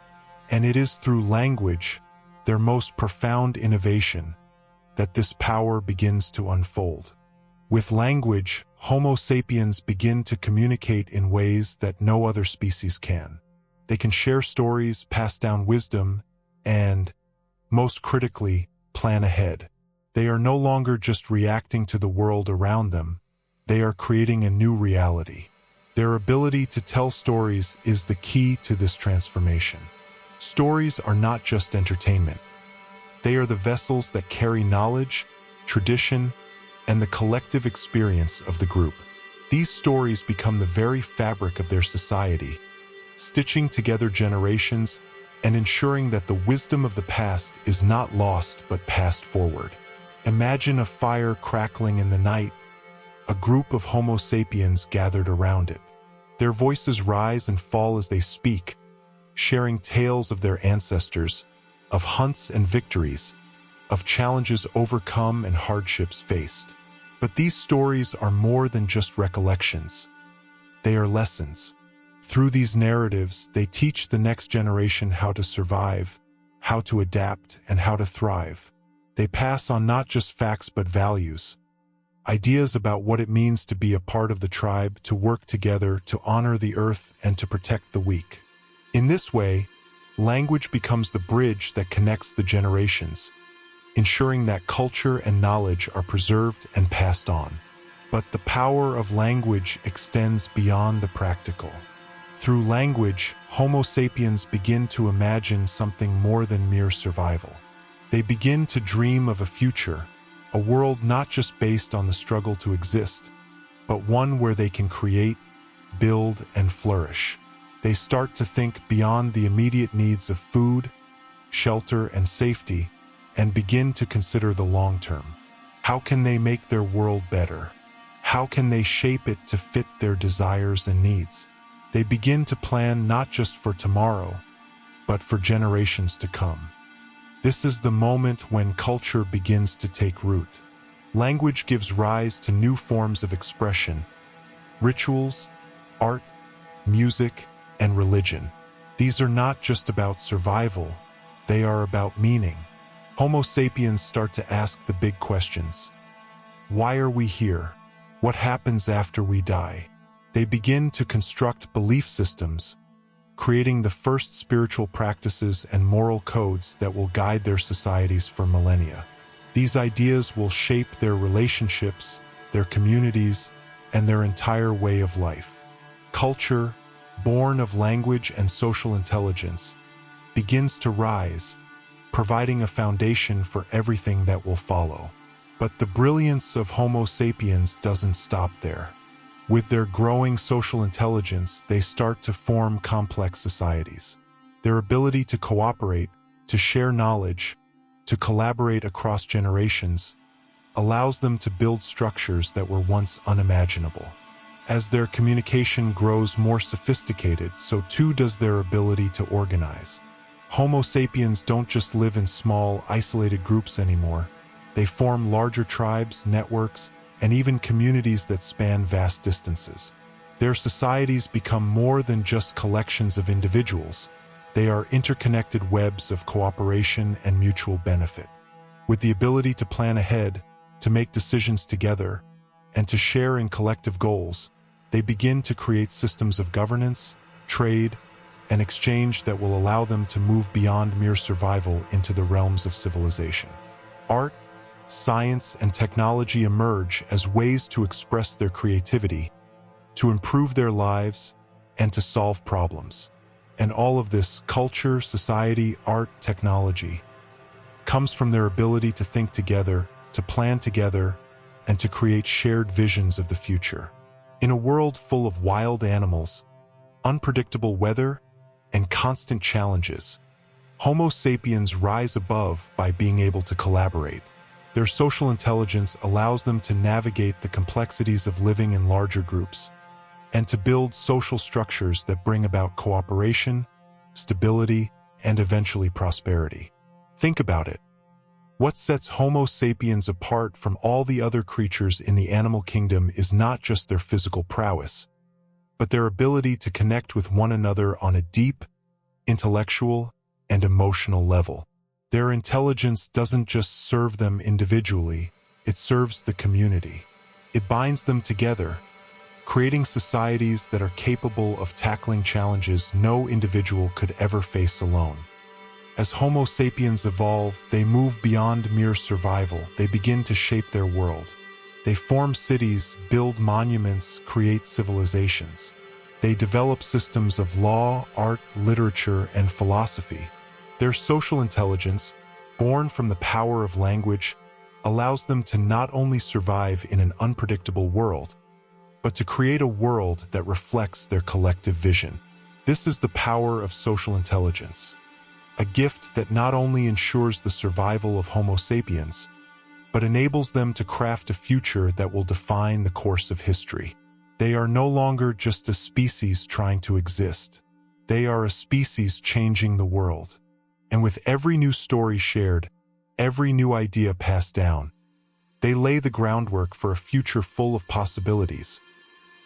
And it is through language, their most profound innovation, that this power begins to unfold. With language, Homo sapiens begin to communicate in ways that no other species can. They can share stories, pass down wisdom, and, most critically, plan ahead. They are no longer just reacting to the world around them. They are creating a new reality. Their ability to tell stories is the key to this transformation. Stories are not just entertainment. They are the vessels that carry knowledge, tradition, and the collective experience of the group. These stories become the very fabric of their society, stitching together generations and ensuring that the wisdom of the past is not lost but passed forward. Imagine a fire crackling in the night, a group of Homo sapiens gathered around it. Their voices rise and fall as they speak, sharing tales of their ancestors, of hunts and victories, of challenges overcome and hardships faced. But these stories are more than just recollections. They are lessons. Through these narratives, they teach the next generation how to survive, how to adapt, and how to thrive. They pass on not just facts but values, ideas about what it means to be a part of the tribe, to work together, to honor the earth, and to protect the weak. In this way, language becomes the bridge that connects the generations, ensuring that culture and knowledge are preserved and passed on. But the power of language extends beyond the practical. Through language, Homo sapiens begin to imagine something more than mere survival. They begin to dream of a future, a world not just based on the struggle to exist, but one where they can create, build, and flourish. They start to think beyond the immediate needs of food, shelter, and safety, and begin to consider the long term. How can they make their world better? How can they shape it to fit their desires and needs? They begin to plan not just for tomorrow, but for generations to come. This is the moment when culture begins to take root. Language gives rise to new forms of expression, rituals, art, music, and religion. These are not just about survival, they are about meaning. Homo sapiens start to ask the big questions. Why are we here? What happens after we die? They begin to construct belief systems, creating the first spiritual practices and moral codes that will guide their societies for millennia. These ideas will shape their relationships, their communities, and their entire way of life. Culture, born of language and social intelligence, begins to rise, providing a foundation for everything that will follow. But the brilliance of Homo sapiens doesn't stop there. With their growing social intelligence, they start to form complex societies. Their ability to cooperate, to share knowledge, to collaborate across generations, allows them to build structures that were once unimaginable. As their communication grows more sophisticated, so too does their ability to organize. Homo sapiens don't just live in small, isolated groups anymore. They form larger tribes, networks, and even communities that span vast distances. Their societies become more than just collections of individuals. They are interconnected webs of cooperation and mutual benefit. With the ability to plan ahead, to make decisions together, and to share in collective goals, they begin to create systems of governance, trade, and exchange that will allow them to move beyond mere survival into the realms of civilization. Art, science, and technology emerge as ways to express their creativity, to improve their lives, and to solve problems. And all of this, culture, society, art, technology, comes from their ability to think together, to plan together, and to create shared visions of the future. In a world full of wild animals, unpredictable weather, and constant challenges, Homo sapiens rise above by being able to collaborate. Their social intelligence allows them to navigate the complexities of living in larger groups and to build social structures that bring about cooperation, stability, and eventually prosperity. Think about it. What sets Homo sapiens apart from all the other creatures in the animal kingdom is not just their physical prowess, but their ability to connect with one another on a deep, intellectual, and emotional level. Their intelligence doesn't just serve them individually, it serves the community. It binds them together, creating societies that are capable of tackling challenges no individual could ever face alone. As Homo sapiens evolve, they move beyond mere survival. They begin to shape their world. They form cities, build monuments, create civilizations. They develop systems of law, art, literature, and philosophy. Their social intelligence, born from the power of language, allows them to not only survive in an unpredictable world, but to create a world that reflects their collective vision. This is the power of social intelligence, a gift that not only ensures the survival of Homo sapiens, but enables them to craft a future that will define the course of history. They are no longer just a species trying to exist. They are a species changing the world. And with every new story shared, every new idea passed down, they lay the groundwork for a future full of possibilities,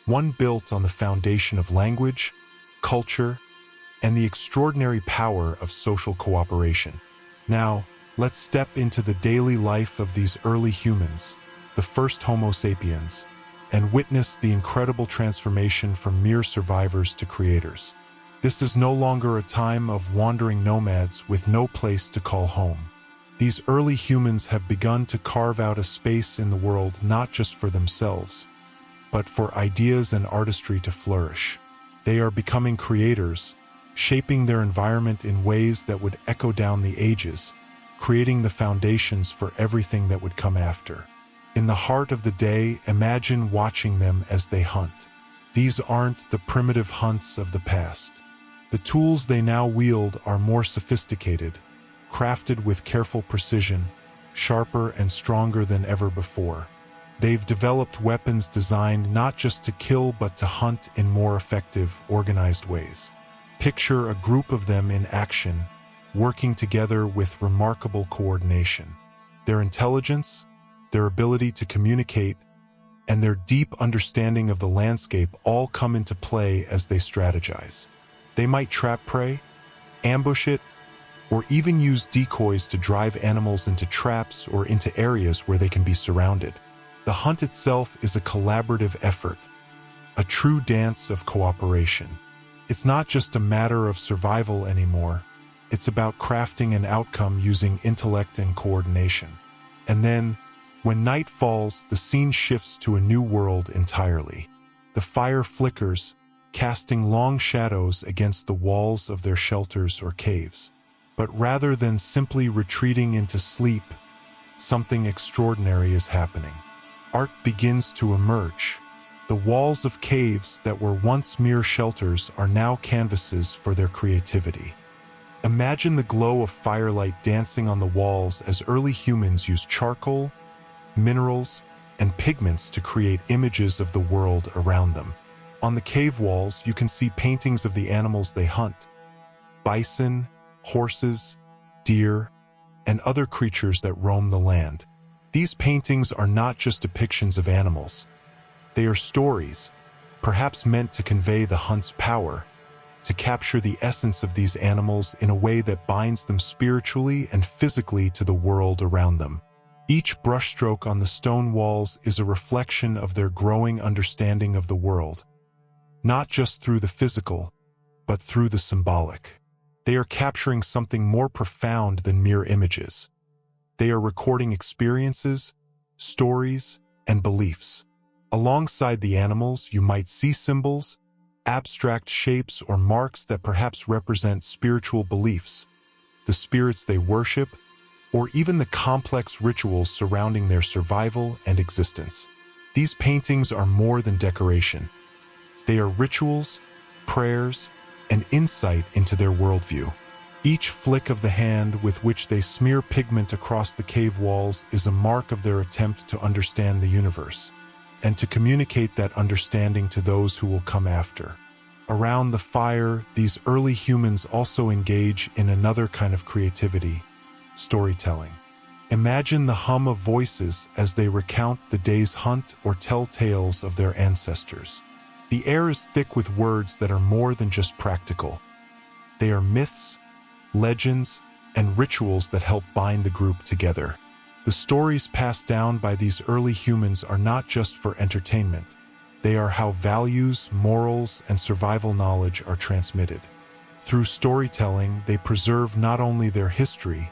one built on the foundation of language, culture, and the extraordinary power of social cooperation. Now, let's step into the daily life of these early humans, the first Homo sapiens, and witness the incredible transformation from mere survivors to creators. This is no longer a time of wandering nomads with no place to call home. These early humans have begun to carve out a space in the world not just for themselves, but for ideas and artistry to flourish. They are becoming creators, shaping their environment in ways that would echo down the ages, creating the foundations for everything that would come after. In the heart of the day, imagine watching them as they hunt. These aren't the primitive hunts of the past. The tools they now wield are more sophisticated, crafted with careful precision, sharper and stronger than ever before. They've developed weapons designed not just to kill but to hunt in more effective, organized ways. Picture a group of them in action, working together with remarkable coordination. Their intelligence, their ability to communicate, and their deep understanding of the landscape all come into play as they strategize. They might trap prey, ambush it, or even use decoys to drive animals into traps or into areas where they can be surrounded. The hunt itself is a collaborative effort, a true dance of cooperation. It's not just a matter of survival anymore. It's about crafting an outcome using intellect and coordination. And then, when night falls, the scene shifts to a new world entirely. The fire flickers, casting long shadows against the walls of their shelters or caves. But rather than simply retreating into sleep, something extraordinary is happening. Art begins to emerge. The walls of caves that were once mere shelters are now canvases for their creativity. Imagine the glow of firelight dancing on the walls as early humans used charcoal, minerals, and pigments to create images of the world around them. On the cave walls, you can see paintings of the animals they hunt: bison, horses, deer, and other creatures that roam the land. These paintings are not just depictions of animals. They are stories, perhaps meant to convey the hunt's power, to capture the essence of these animals in a way that binds them spiritually and physically to the world around them. Each brushstroke on the stone walls is a reflection of their growing understanding of the world, not just through the physical, but through the symbolic. They are capturing something more profound than mere images. They are recording experiences, stories, and beliefs. Alongside the animals, you might see symbols, abstract shapes, or marks that perhaps represent spiritual beliefs, the spirits they worship, or even the complex rituals surrounding their survival and existence. These paintings are more than decoration. They are rituals, prayers, and insight into their worldview. Each flick of the hand with which they smear pigment across the cave walls is a mark of their attempt to understand the universe, and to communicate that understanding to those who will come after. Around the fire, these early humans also engage in another kind of creativity: storytelling. Imagine the hum of voices as they recount the day's hunt or tell tales of their ancestors. The air is thick with words that are more than just practical. They are myths, legends, and rituals that help bind the group together. The stories passed down by these early humans are not just for entertainment. They are how values, morals, and survival knowledge are transmitted. Through storytelling, they preserve not only their history,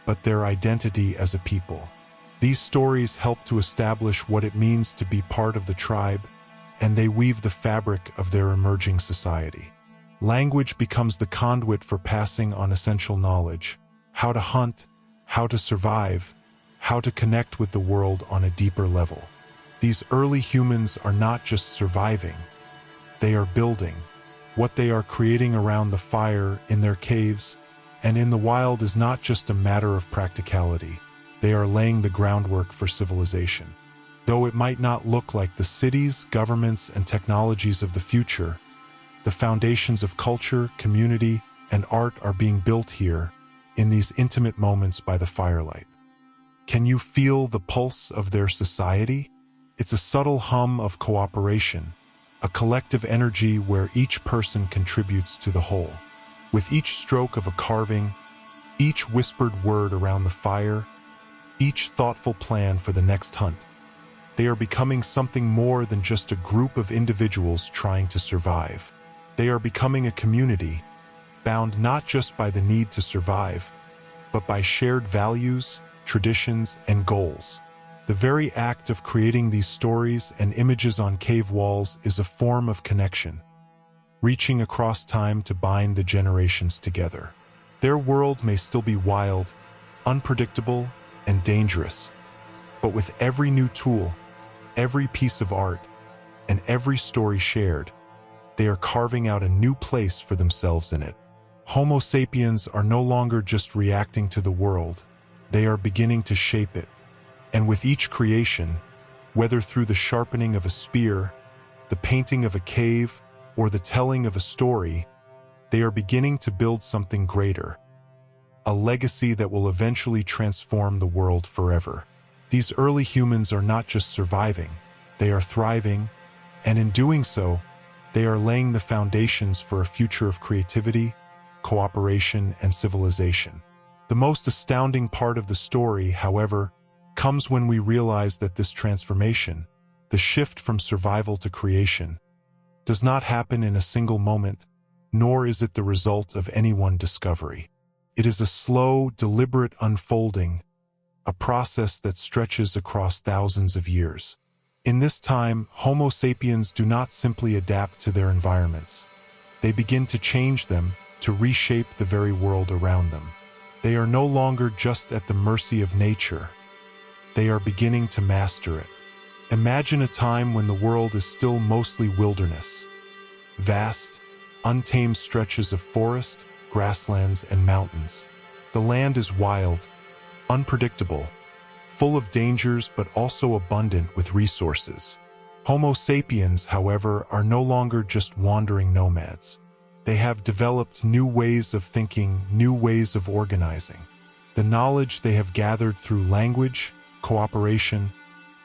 but their identity as a people. These stories help to establish what it means to be part of the tribe, and they weave the fabric of their emerging society. Language becomes the conduit for passing on essential knowledge: how to hunt, how to survive, how to connect with the world on a deeper level. These early humans are not just surviving, they are building. What they are creating around the fire, in their caves, and in the wild is not just a matter of practicality. They are laying the groundwork for civilization. Though it might not look like the cities, governments, and technologies of the future, the foundations of culture, community, and art are being built here, in these intimate moments by the firelight. Can you feel the pulse of their society? It's a subtle hum of cooperation, a collective energy where each person contributes to the whole. With each stroke of a carving, each whispered word around the fire, each thoughtful plan for the next hunt, they are becoming something more than just a group of individuals trying to survive. They are becoming a community, bound not just by the need to survive, but by shared values, traditions, and goals. The very act of creating these stories and images on cave walls is a form of connection, reaching across time to bind the generations together. Their world may still be wild, unpredictable, and dangerous, but with every new tool, every piece of art, and every story shared, they are carving out a new place for themselves in it. Homo sapiens are no longer just reacting to the world, they are beginning to shape it. And with each creation, whether through the sharpening of a spear, the painting of a cave, or the telling of a story, they are beginning to build something greater, a legacy that will eventually transform the world forever. These early humans are not just surviving, they are thriving, and in doing so, they are laying the foundations for a future of creativity, cooperation, and civilization. The most astounding part of the story, however, comes when we realize that this transformation, the shift from survival to creation, does not happen in a single moment, nor is it the result of any one discovery. It is a slow, deliberate unfolding, a process that stretches across thousands of years. In this time, Homo sapiens do not simply adapt to their environments. They begin to change them, to reshape the very world around them. They are no longer just at the mercy of nature. They are beginning to master it. Imagine a time when the world is still mostly wilderness. Vast, untamed stretches of forest, grasslands, and mountains. The land is wild, unpredictable, full of dangers but also abundant with resources. Homo sapiens, however, are no longer just wandering nomads. They have developed new ways of thinking, new ways of organizing. The knowledge they have gathered through language, cooperation,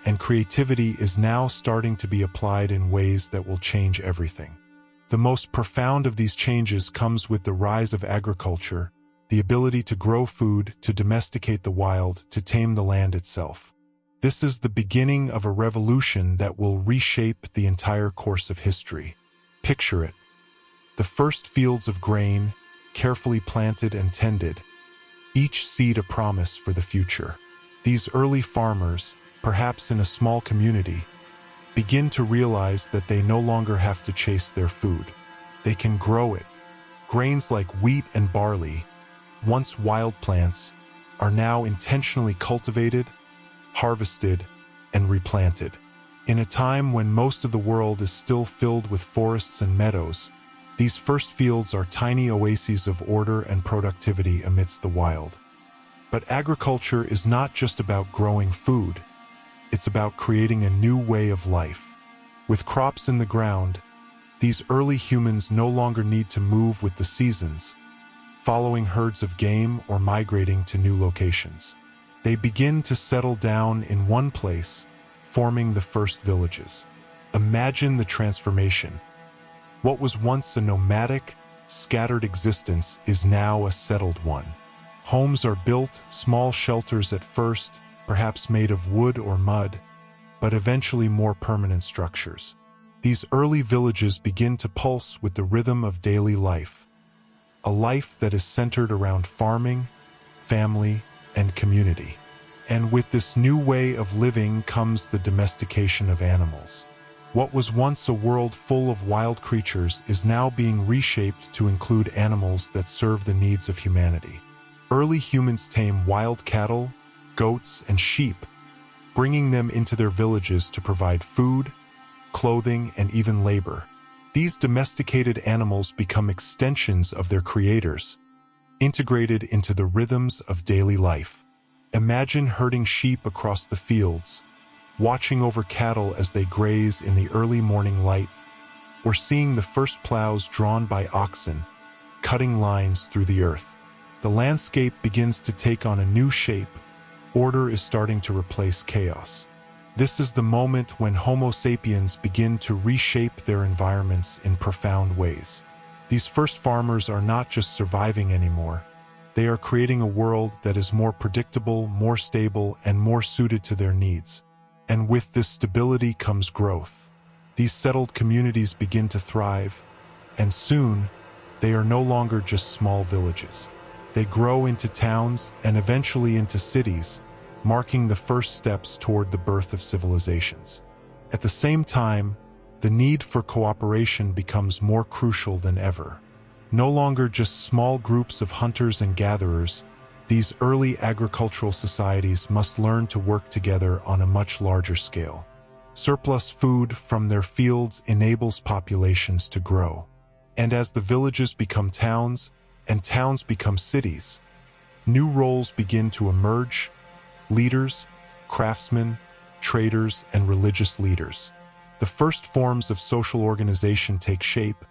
and creativity is now starting to be applied in ways that will change everything. The most profound of these changes comes with the rise of agriculture, the ability to grow food, to domesticate the wild, to tame the land itself. This is the beginning of a revolution that will reshape the entire course of history. Picture it. The first fields of grain, carefully planted and tended, each seed a promise for the future. These early farmers, perhaps in a small community, begin to realize that they no longer have to chase their food. They can grow it. Grains like wheat and barley, once wild plants, are now intentionally cultivated, harvested, and replanted. In a time when most of the world is still filled with forests and meadows, these first fields are tiny oases of order and productivity amidst the wild. But agriculture is not just about growing food, it's about creating a new way of life. With crops in the ground, these early humans no longer need to move with the seasons, following herds of game or migrating to new locations. They begin to settle down in one place, forming the first villages. Imagine the transformation. What was once a nomadic, scattered existence is now a settled one. Homes are built, small shelters at first, perhaps made of wood or mud, but eventually more permanent structures. These early villages begin to pulse with the rhythm of daily life, a life that is centered around farming, family, and community. And with this new way of living comes the domestication of animals. What was once a world full of wild creatures is now being reshaped to include animals that serve the needs of humanity. Early humans tame wild cattle, goats, and sheep, bringing them into their villages to provide food, clothing, and even labor. These domesticated animals become extensions of their creators, integrated into the rhythms of daily life. Imagine herding sheep across the fields, watching over cattle as they graze in the early morning light, or seeing the first plows drawn by oxen, cutting lines through the earth. The landscape begins to take on a new shape. Order is starting to replace chaos. This is the moment when Homo sapiens begin to reshape their environments in profound ways. These first farmers are not just surviving anymore. They are creating a world that is more predictable, more stable, and more suited to their needs. And with this stability comes growth. These settled communities begin to thrive, and soon, they are no longer just small villages. They grow into towns and eventually into cities, marking the first steps toward the birth of civilizations. At the same time, the need for cooperation becomes more crucial than ever. No longer just small groups of hunters and gatherers, these early agricultural societies must learn to work together on a much larger scale. Surplus food from their fields enables populations to grow. And as the villages become towns, and towns become cities, new roles begin to emerge: leaders, craftsmen, traders, and religious leaders. The first forms of social organization take shape,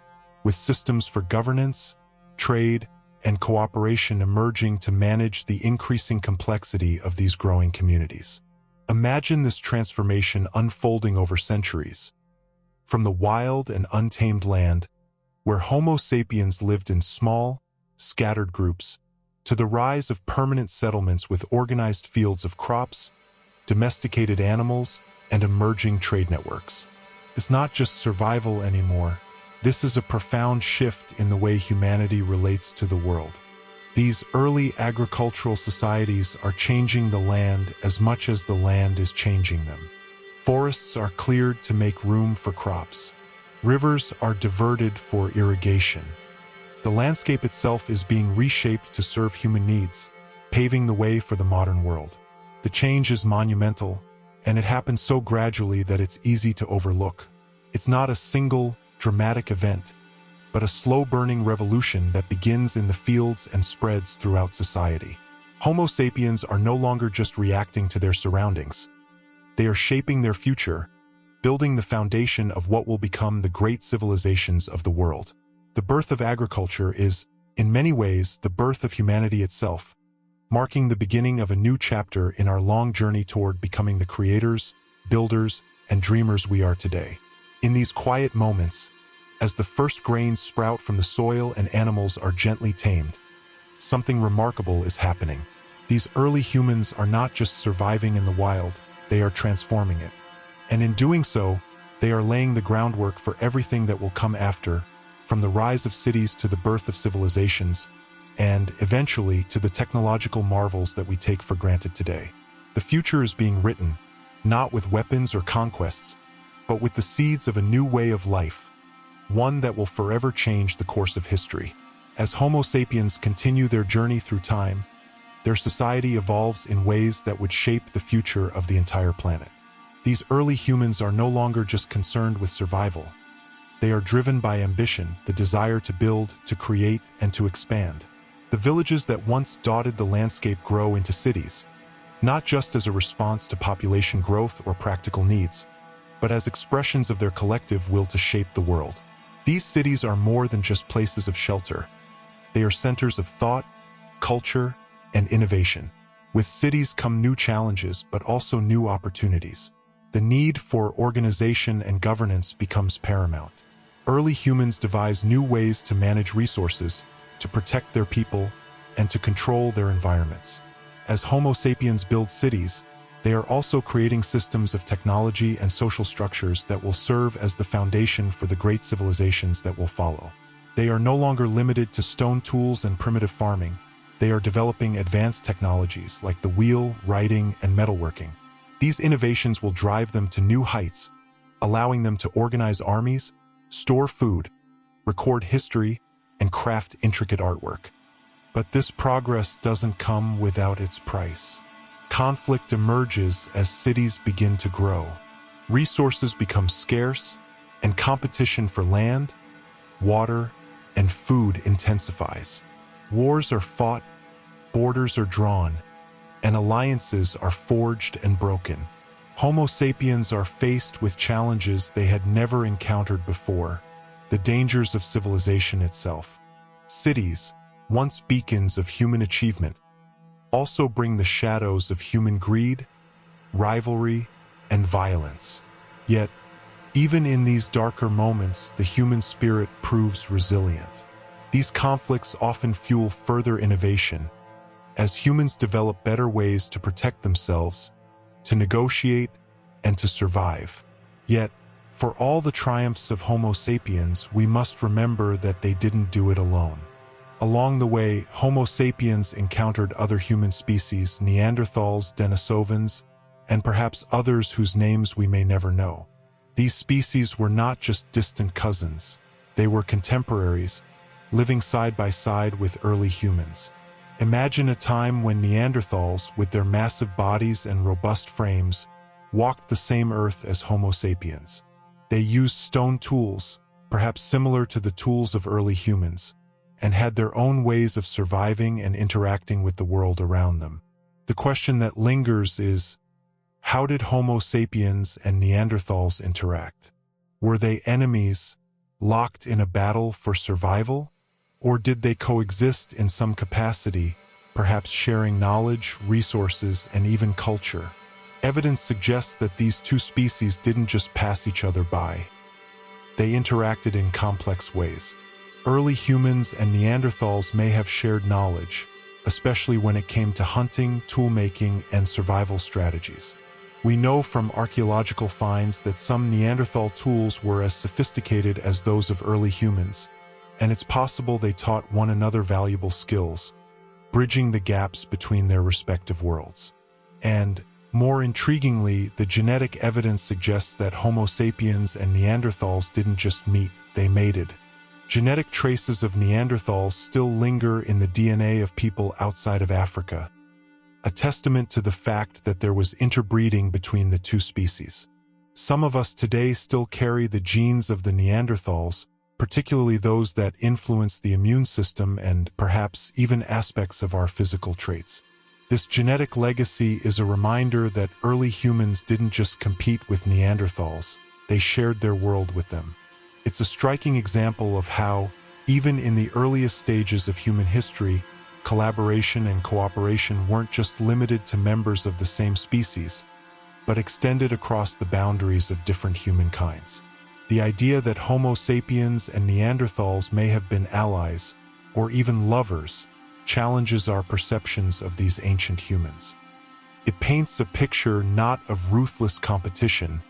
with systems for governance, trade, and cooperation emerging to manage the increasing complexity of these growing communities. Imagine this transformation unfolding over centuries. From the wild and untamed land, where Homo sapiens lived in small, scattered groups, to the rise of permanent settlements with organized fields of crops, domesticated animals, and emerging trade networks. It's not just survival anymore. This is a profound shift in the way humanity relates to the world. These early agricultural societies are changing the land as much as the land is changing them. Forests are cleared to make room for crops. Rivers are diverted for irrigation. The landscape itself is being reshaped to serve human needs, paving the way for the modern world. The change is monumental, and it happens so gradually that it's easy to overlook. It's not a single, dramatic event, but a slow-burning revolution that begins in the fields and spreads throughout society. Homo sapiens are no longer just reacting to their surroundings. They are shaping their future, building the foundation of what will become the great civilizations of the world. The birth of agriculture is, in many ways, the birth of humanity itself, marking the beginning of a new chapter in our long journey toward becoming the creators, builders, and dreamers we are today. In these quiet moments, as the first grains sprout from the soil and animals are gently tamed, something remarkable is happening. These early humans are not just surviving in the wild, they are transforming it. And in doing so, they are laying the groundwork for everything that will come after, from the rise of cities to the birth of civilizations, and eventually to the technological marvels that we take for granted today. The future is being written, not with weapons or conquests, but with the seeds of a new way of life, one that will forever change the course of history. As Homo sapiens continue their journey through time, their society evolves in ways that would shape the future of the entire planet. These early humans are no longer just concerned with survival. They are driven by ambition, the desire to build, to create, and to expand. The villages that once dotted the landscape grow into cities, not just as a response to population growth or practical needs, but as expressions of their collective will to shape the world. These cities are more than just places of shelter. They are centers of thought, culture, and innovation. With cities come new challenges, but also new opportunities. The need for organization and governance becomes paramount. Early humans devise new ways to manage resources, to protect their people, and to control their environments. As Homo sapiens build cities, They are also creating systems of technology and social structures that will serve as the foundation for the great civilizations that will follow. They are no longer limited to stone tools and primitive farming. They are developing advanced technologies like the wheel, writing, and metalworking. These innovations will drive them to new heights, allowing them to organize armies, store food, record history, and craft intricate artwork. But this progress doesn't come without its price. Conflict emerges as cities begin to grow. Resources become scarce, and competition for land, water, and food intensifies. Wars are fought, borders are drawn, and alliances are forged and broken. Homo sapiens are faced with challenges they had never encountered before, the dangers of civilization itself. Cities, once beacons of human achievement, also bring the shadows of human greed, rivalry, and violence. Yet, even in these darker moments, the human spirit proves resilient. These conflicts often fuel further innovation, as humans develop better ways to protect themselves, to negotiate, and to survive. Yet, for all the triumphs of Homo sapiens, we must remember that they didn't do it alone. Along the way, Homo sapiens encountered other human species, Neanderthals, Denisovans, and perhaps others whose names we may never know. These species were not just distant cousins. They were contemporaries, living side by side with early humans. Imagine a time when Neanderthals, with their massive bodies and robust frames, walked the same earth as Homo sapiens. They used stone tools, perhaps similar to the tools of early humans, and had their own ways of surviving and interacting with the world around them. The question that lingers is, how did Homo sapiens and Neanderthals interact? Were they enemies, locked in a battle for survival? Or did they coexist in some capacity, perhaps sharing knowledge, resources, and even culture? Evidence suggests that these two species didn't just pass each other by. They interacted in complex ways. Early humans and Neanderthals may have shared knowledge, especially when it came to hunting, tool-making, and survival strategies. We know from archaeological finds that some Neanderthal tools were as sophisticated as those of early humans, and it's possible they taught one another valuable skills, bridging the gaps between their respective worlds. And, more intriguingly, the genetic evidence suggests that Homo sapiens and Neanderthals didn't just meet, they mated. Genetic traces of Neanderthals still linger in the DNA of people outside of Africa, a testament to the fact that there was interbreeding between the two species. Some of us today still carry the genes of the Neanderthals, particularly those that influence the immune system and perhaps even aspects of our physical traits. This genetic legacy is a reminder that early humans didn't just compete with Neanderthals, they shared their world with them. It's a striking example of how, even in the earliest stages of human history, collaboration and cooperation weren't just limited to members of the same species, but extended across the boundaries of different human kinds. The idea that Homo sapiens and Neanderthals may have been allies, or even lovers, challenges our perceptions of these ancient humans. It paints a picture not of ruthless competition,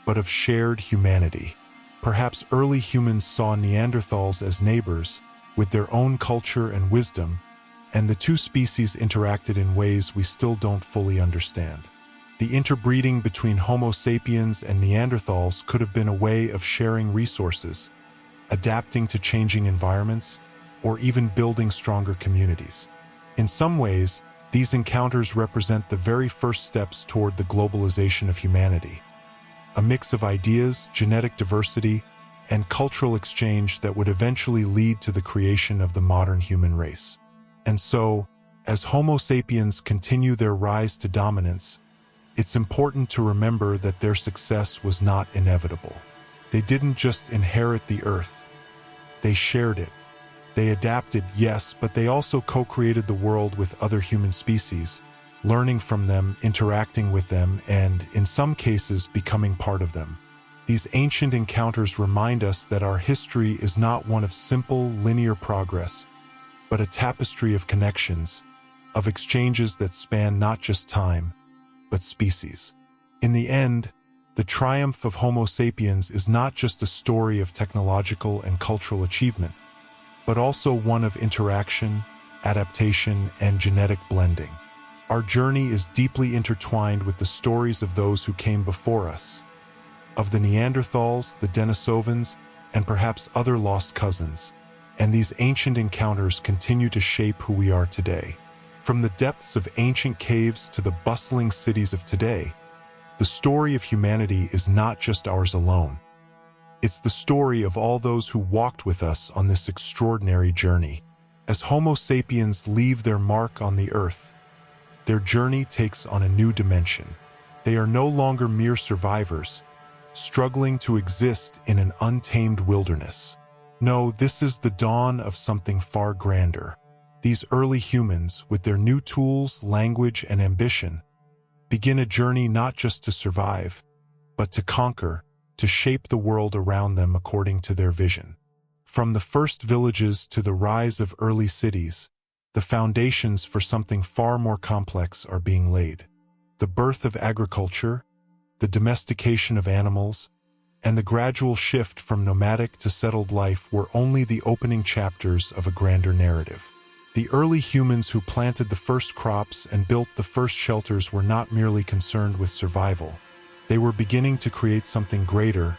but of shared humanity. Perhaps early humans saw Neanderthals as neighbors, with their own culture and wisdom, and the two species interacted in ways we still don't fully understand. The interbreeding between Homo sapiens and Neanderthals could have been a way of sharing resources, adapting to changing environments, or even building stronger communities. In some ways, these encounters represent the very first steps toward the globalization of humanity, a mix of ideas, genetic diversity, and cultural exchange that would eventually lead to the creation of the modern human race. And so, as Homo sapiens continue their rise to dominance, it's important to remember that their success was not inevitable. They didn't just inherit the earth, they shared it. They adapted, yes, but they also co-created the world with other human species, learning from them, interacting with them, and, in some cases, becoming part of them. These ancient encounters remind us that our history is not one of simple, linear progress, but a tapestry of connections, of exchanges that span not just time, but species. In the end, the triumph of Homo sapiens is not just a story of technological and cultural achievement, but also one of interaction, adaptation, and genetic blending. Our journey is deeply intertwined with the stories of those who came before us, of the Neanderthals, the Denisovans, and perhaps other lost cousins, and these ancient encounters continue to shape who we are today. From the depths of ancient caves to the bustling cities of today, the story of humanity is not just ours alone. It's the story of all those who walked with us on this extraordinary journey. As Homo sapiens leave their mark on the earth, their journey takes on a new dimension. They are no longer mere survivors, struggling to exist in an untamed wilderness. No, this is the dawn of something far grander. These early humans, with their new tools, language, and ambition, begin a journey not just to survive, but to conquer, to shape the world around them according to their vision. From the first villages to the rise of early cities, the foundations for something far more complex are being laid. The birth of agriculture, the domestication of animals, and the gradual shift from nomadic to settled life were only the opening chapters of a grander narrative. The early humans who planted the first crops and built the first shelters were not merely concerned with survival. They were beginning to create something greater,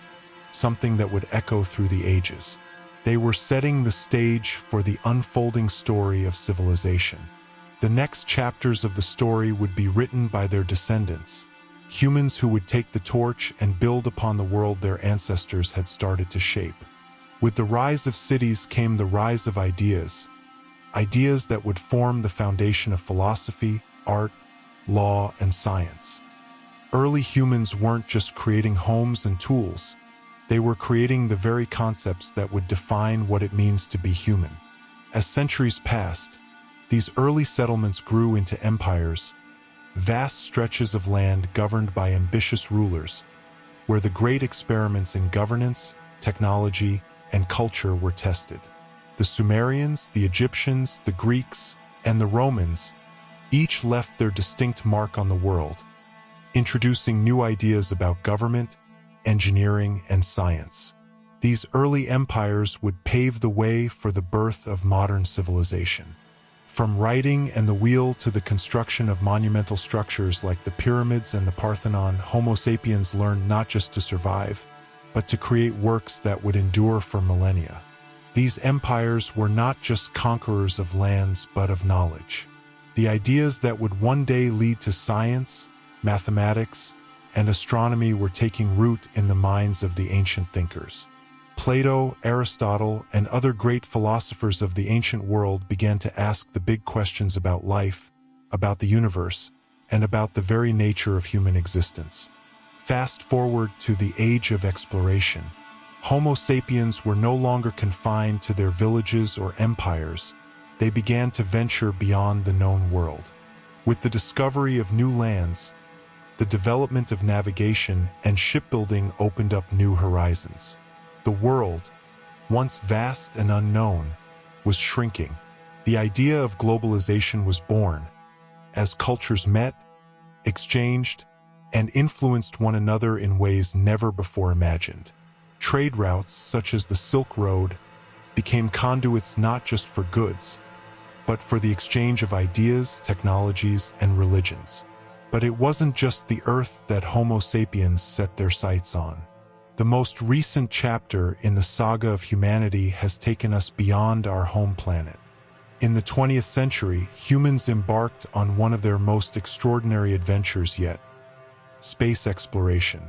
something that would echo through the ages. They were setting the stage for the unfolding story of civilization. The next chapters of the story would be written by their descendants, humans who would take the torch and build upon the world their ancestors had started to shape. With the rise of cities came the rise of ideas that would form the foundation of philosophy, art, law, and science. Early humans weren't just creating homes and tools, they were creating the very concepts that would define what it means to be human. As centuries passed, these early settlements grew into empires, vast stretches of land governed by ambitious rulers, where the great experiments in governance, technology, and culture were tested. The Sumerians, the Egyptians, the Greeks, and the Romans each left their distinct mark on the world, introducing new ideas about government, engineering, and science. These early empires would pave the way for the birth of modern civilization. From writing and the wheel to the construction of monumental structures like the pyramids and the Parthenon, Homo sapiens learned not just to survive, but to create works that would endure for millennia. These empires were not just conquerors of lands, but of knowledge. The ideas that would one day lead to science, mathematics, and astronomy were taking root in the minds of the ancient thinkers. Plato, Aristotle, and other great philosophers of the ancient world began to ask the big questions about life, about the universe, and about the very nature of human existence. Fast forward to the age of exploration. Homo sapiens were no longer confined to their villages or empires. They began to venture beyond the known world. With the discovery of new lands, the development of navigation and shipbuilding opened up new horizons. The world, once vast and unknown, was shrinking. The idea of globalization was born, as cultures met, exchanged, and influenced one another in ways never before imagined. Trade routes, such as the Silk Road, became conduits not just for goods, but for the exchange of ideas, technologies, and religions. But it wasn't just the earth that Homo sapiens set their sights on. The most recent chapter in the saga of humanity has taken us beyond our home planet. In the 20th century, humans embarked on one of their most extraordinary adventures yet: space exploration.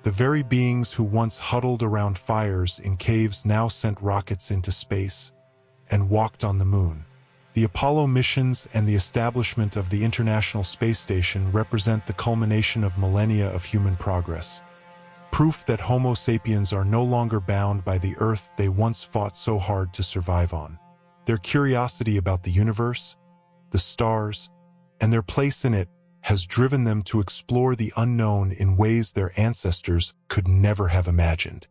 The very beings who once huddled around fires in caves now sent rockets into space and walked on the moon. The Apollo missions and the establishment of the International Space Station represent the culmination of millennia of human progress. Proof that Homo sapiens are no longer bound by the Earth they once fought so hard to survive on. Their curiosity about the universe, the stars, and their place in it has driven them to explore the unknown in ways their ancestors could never have imagined.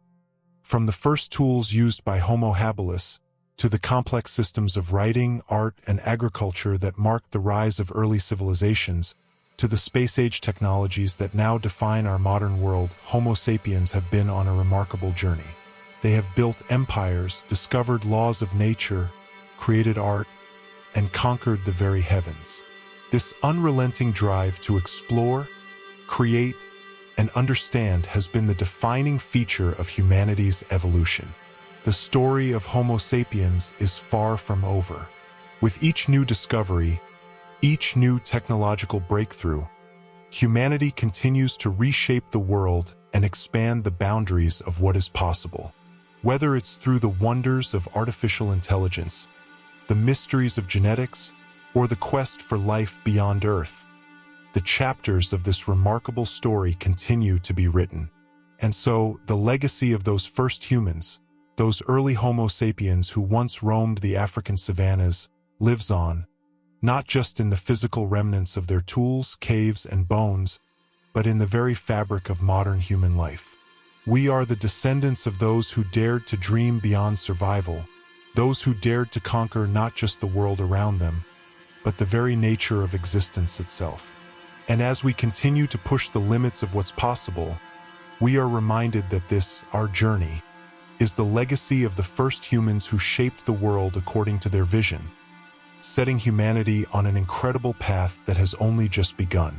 From the first tools used by Homo habilis to the complex systems of writing, art, and agriculture that marked the rise of early civilizations, to the space-age technologies that now define our modern world, Homo sapiens have been on a remarkable journey. They have built empires, discovered laws of nature, created art, and conquered the very heavens. This unrelenting drive to explore, create, and understand has been the defining feature of humanity's evolution. The story of Homo sapiens is far from over. With each new discovery, each new technological breakthrough, humanity continues to reshape the world and expand the boundaries of what is possible. Whether it's through the wonders of artificial intelligence, the mysteries of genetics, or the quest for life beyond Earth, the chapters of this remarkable story continue to be written. And so, the legacy of those first humans, those early Homo sapiens who once roamed the African savannas, lives on, not just in the physical remnants of their tools, caves, and bones, but in the very fabric of modern human life. We are the descendants of those who dared to dream beyond survival, those who dared to conquer not just the world around them, but the very nature of existence itself. And as we continue to push the limits of what's possible, we are reminded that this, our journey, is the legacy of the first humans who shaped the world according to their vision, setting humanity on an incredible path that has only just begun.